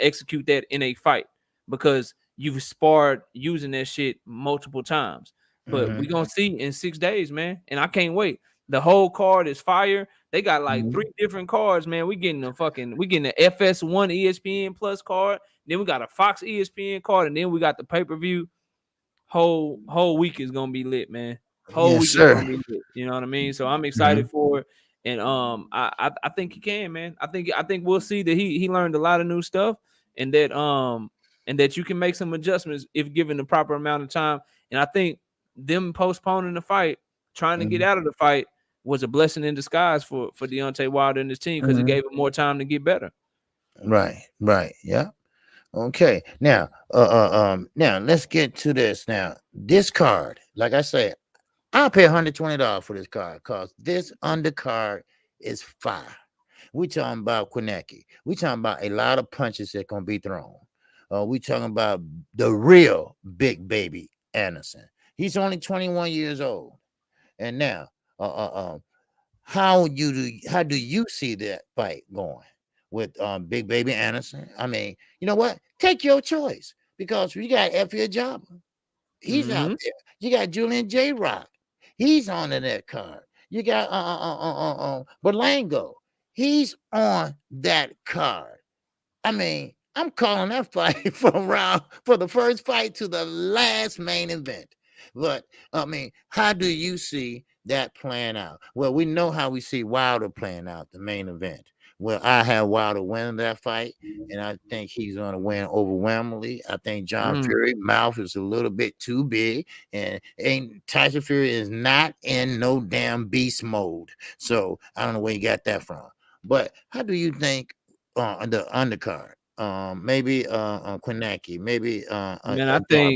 execute that in a fight because you've sparred using that shit multiple times. But we mhm, gonna see in 6 days, man, and I can't wait. The whole card is fire. They got like mhm. 3 different cards, man. We getting the FS1 ESPN Plus card. Then we got a Fox ESPN card, and then we got the pay per view. Whole week is gonna be lit, man. Whole Yes, week is gonna sir. be lit. You know what I mean? So I'm excited Mhm, for it, and I think he can, man. I think we'll see that he learned a lot of new stuff, and that you can make some adjustments if given the proper amount of time. And I think them postponing the fight, trying to get mhm, out of the fight, was a blessing in disguise for Deontay Wilder and his team because it mhm. gave him more time to get better. Right, right, yeah. Okay. Now let's get to this. Now, this card, like I said, I'll pay $120 for this card because this undercard is fire. We talking about Kwiatkowski. We talking about a lot of punches that gonna be thrown. We talking about the real big baby Anderson. He's only 21 years old. And now, uh, uh, um, how do you see that fight going with Big Baby Anderson? I mean, you know what? Take your choice because we got Effie Jabba. He's out Mm-hmm. there. You got Julian J. Rock. He's on the that card. You got Berlango. He's on that card. I mean, I'm calling that fight from round for the first fight to the last main event. But I mean, how do you see that playing out? Well, we know how we see Wilder playing out the main event. Well, I have Wilder winning that fight, and I think he's going to win overwhelmingly. I think John Mm. Fury mouth is a little bit too big, and ain't Tyson Fury is not in no damn beast mode. So I don't know where you got that from. But how do you think the undercard. Maybe Kwiatkowski, maybe Man, a Jar.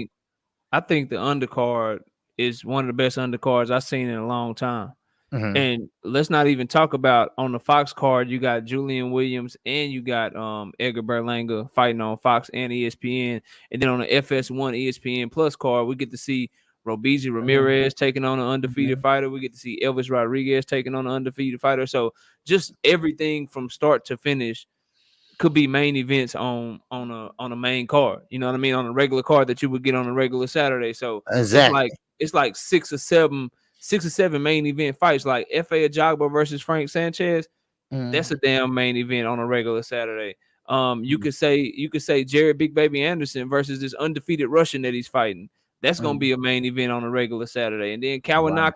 I think the undercard is one of the best undercards I've seen in a long time. Mm-hmm, And let's not even talk about on the Fox card, you got Julian Williams and you got Edgar Berlanga fighting on Fox and ESPN. And then on the FS1 ESPN Plus card, we get to see Robeisy mm-hmm, Ramirez taking on an undefeated mm-hmm, fighter. We get to see Elvis Rodriguez taking on an undefeated fighter. So just everything from start to finish could be main events on a main card. You know what I mean? On a regular card that you would get on a regular Saturday. So exactly. it's like 6 or 7 main event fights, like F.A. Ajagba versus Frank Sanchez. That's Mm-hmm, a damn main event on a regular Saturday. You could say Jared Big Baby Anderson versus this undefeated Russian that he's fighting. That's gonna mm-hmm. be a main event on a regular Saturday. And then Wow.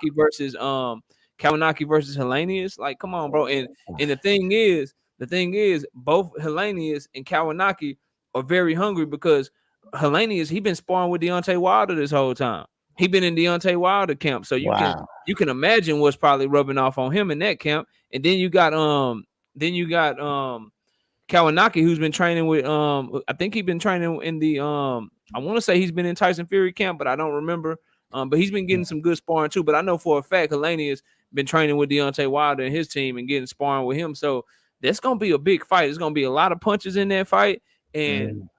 Kawinaki versus Hellenius. Like, come on, bro. And the thing is, both Hellenius and Kawinaki are very hungry because Hellenius, he been sparring with Deontay Wilder this whole time. He been in Deontay Wilder camp, so Wow. you can imagine what's probably rubbing off on him in that camp. And then you got Kawanaki, who's been training with I think he's been training in the I want to say he's been in Tyson Fury camp, but I don't remember. But he's been getting some good sparring too. But I know for a fact Helenius has been training with Deontay Wilder and his team and getting sparring with him. So that's gonna be a big fight. It's gonna be a lot of punches in that fight. And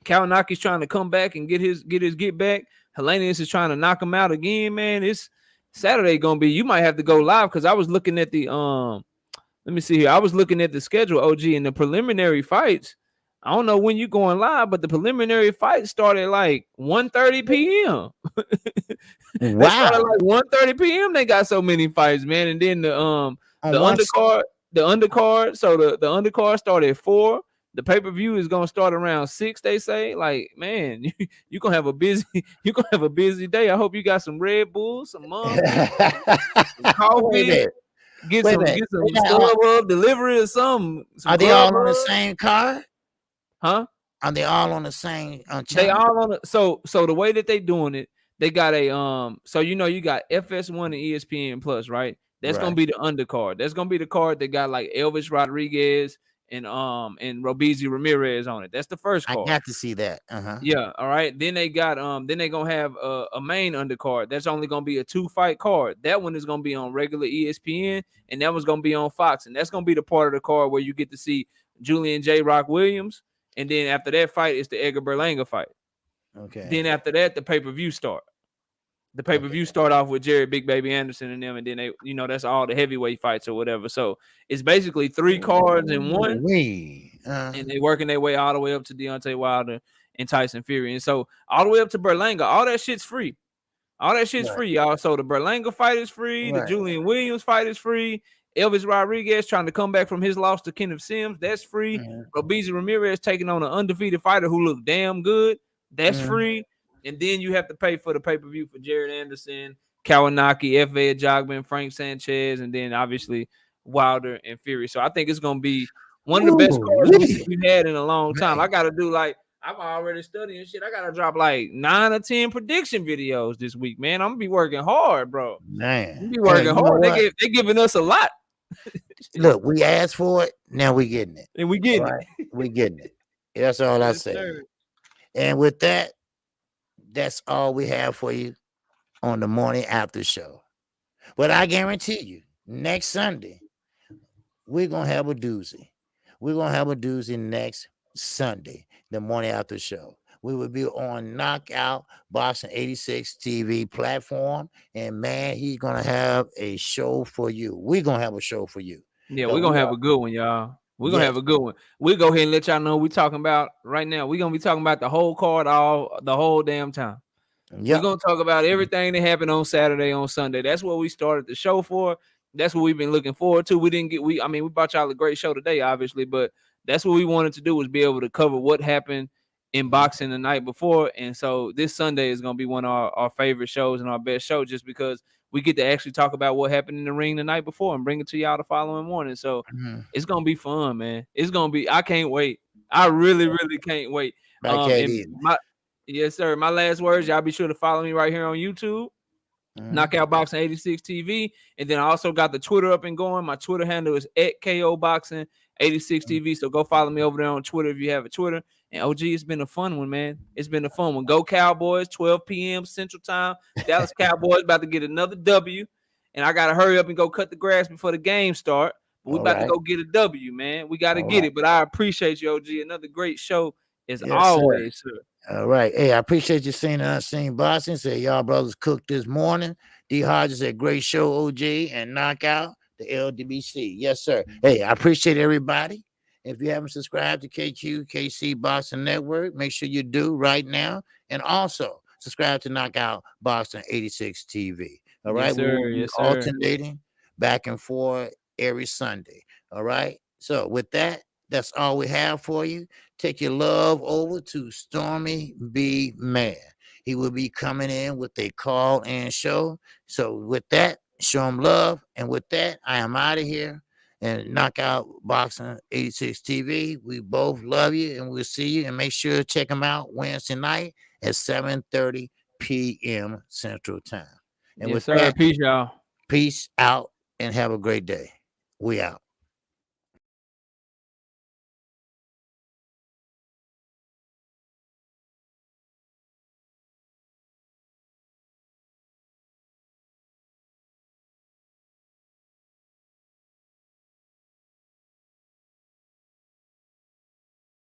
Kawanaki's trying to come back and get his get back. Helenius is trying to knock him out again, man. It's Saturday gonna be. You might have to go live because I was looking at the let me see here. I was looking at the schedule, OG, and the preliminary fights. I don't know when you're going live, but the preliminary fights started like 1:30 p.m. They started like 1:30 p.m. They got so many fights, man. And then the undercard. So the undercard started at 4. The pay-per-view is gonna start around 6. They say, like, man, you gonna have a busy day. I hope you got some Red Bulls, some some coffee. Get some StubHub delivery or something. Are they all on the same card? Huh? Are they all on the same channel? They all on the so the way that they doing it, they got a so you got FS1 and ESPN Plus, right? That's gonna be the undercard. That's gonna be the card that got like Elvis Rodriguez and Robeisy Ramirez on it. That's the first card. I got to see that. Yeah, all right. Then they got then they gonna have a main undercard. That's only gonna be a 2-fight card. That one is gonna be on regular ESPN, and that one's gonna be on Fox, and that's gonna be the part of the card where you get to see Julian J. Rock Williams, and then after that fight, it's the Edgar Berlanga fight. Okay. Then after that, the pay-per-view start. The pay-per-view start off with Jared Big Baby Anderson and them, and then they, that's all the heavyweight fights or whatever. So it's basically 3 cards in one, and they working their way all the way up to Deontay Wilder and Tyson Fury. And so all the way up to Berlanga, all that shit's free. All that shit's free, y'all. So the Berlanga fight is free. The Julian Williams fight is free. Elvis Rodriguez trying to come back from his loss to Kenneth Sims, that's free. Robeisy Ramirez taking on an undefeated fighter who looked damn good, that's free. And then you have to pay for the pay-per-view for Jared Anderson, Kawanaki, F.A. Ajagban, Frank Sanchez, and then obviously Wilder and Fury. So I think it's going to be one of the best cards we've had in a long time. I got to do I'm already studying shit. I got to drop like 9 or 10 prediction videos this week, man. I'm going to be working hard, bro. Man. I'm be working hard. They're giving us a lot. Look, we asked for it. Now we getting it. And we getting it. We getting it. That's all I say. Sir. And with that, that's all we have for you on the morning after show. But I guarantee you, next Sunday, we're going to have a doozy. We're going to have a doozy next Sunday, the morning after show. We will be on Knockout Boxing 86 TV platform. And, man, he's going to have a show for you. We're going to have a show for you. Yeah, we're going to have a good one, y'all. We're going to have a good one. We'll go ahead and let y'all know we're talking about right now. We're going to be talking about the whole card the whole damn time. We're going to talk about everything that happened on Saturday, on Sunday. That's what we started the show for. That's what we've been looking forward to. We brought y'all a great show today, obviously, but that's what we wanted to do, was be able to cover what happened in boxing the night before. And so this Sunday is going to be one of our favorite shows and our best show, just because we get to actually talk about what happened in the ring the night before and bring it to y'all the following morning. So it's going to be fun, man. It's going to be, I can't wait. I really, really can't wait. Yes, sir. My last words, y'all be sure to follow me right here on YouTube. Knockout Boxing 86 TV. And then I also got the Twitter up and going. My Twitter handle is @KO Boxing 86 TV. So go follow me over there on Twitter if you have a Twitter. And OG, it's been a fun one, man. It's been a fun one. Go Cowboys, 12 p.m. Central Time. Dallas Cowboys about to get another W. And I got to hurry up and go cut the grass before the game start. But we about to go get a W, man. We got to get it. But I appreciate you, OG. Another great show as always, sir. All right. Hey, I appreciate you seeing Unseen Boxing. Say y'all brothers cooked this morning. D. Hodges said great show, OG, and Knockout, the LDBC. Yes, sir. Hey, I appreciate everybody. If you haven't subscribed to KQKC Boxing Network, make sure you do right now. And also subscribe to Knockout Boxing 86 TV. All right. Yes, sir. We're alternating back and forth every Sunday. All right. So with that, that's all we have for you. Take your love over to Stormy B. Man. He will be coming in with a call-in show. So with that, show him love. And with that, I am out of here. and Knockout Boxing 86 TV. We both love you, and we'll see you. And make sure to check them out Wednesday night at 7:30 p.m. Central Time. And Yes, with sir. that, Peace, y'all. peace out and have a great day. We out.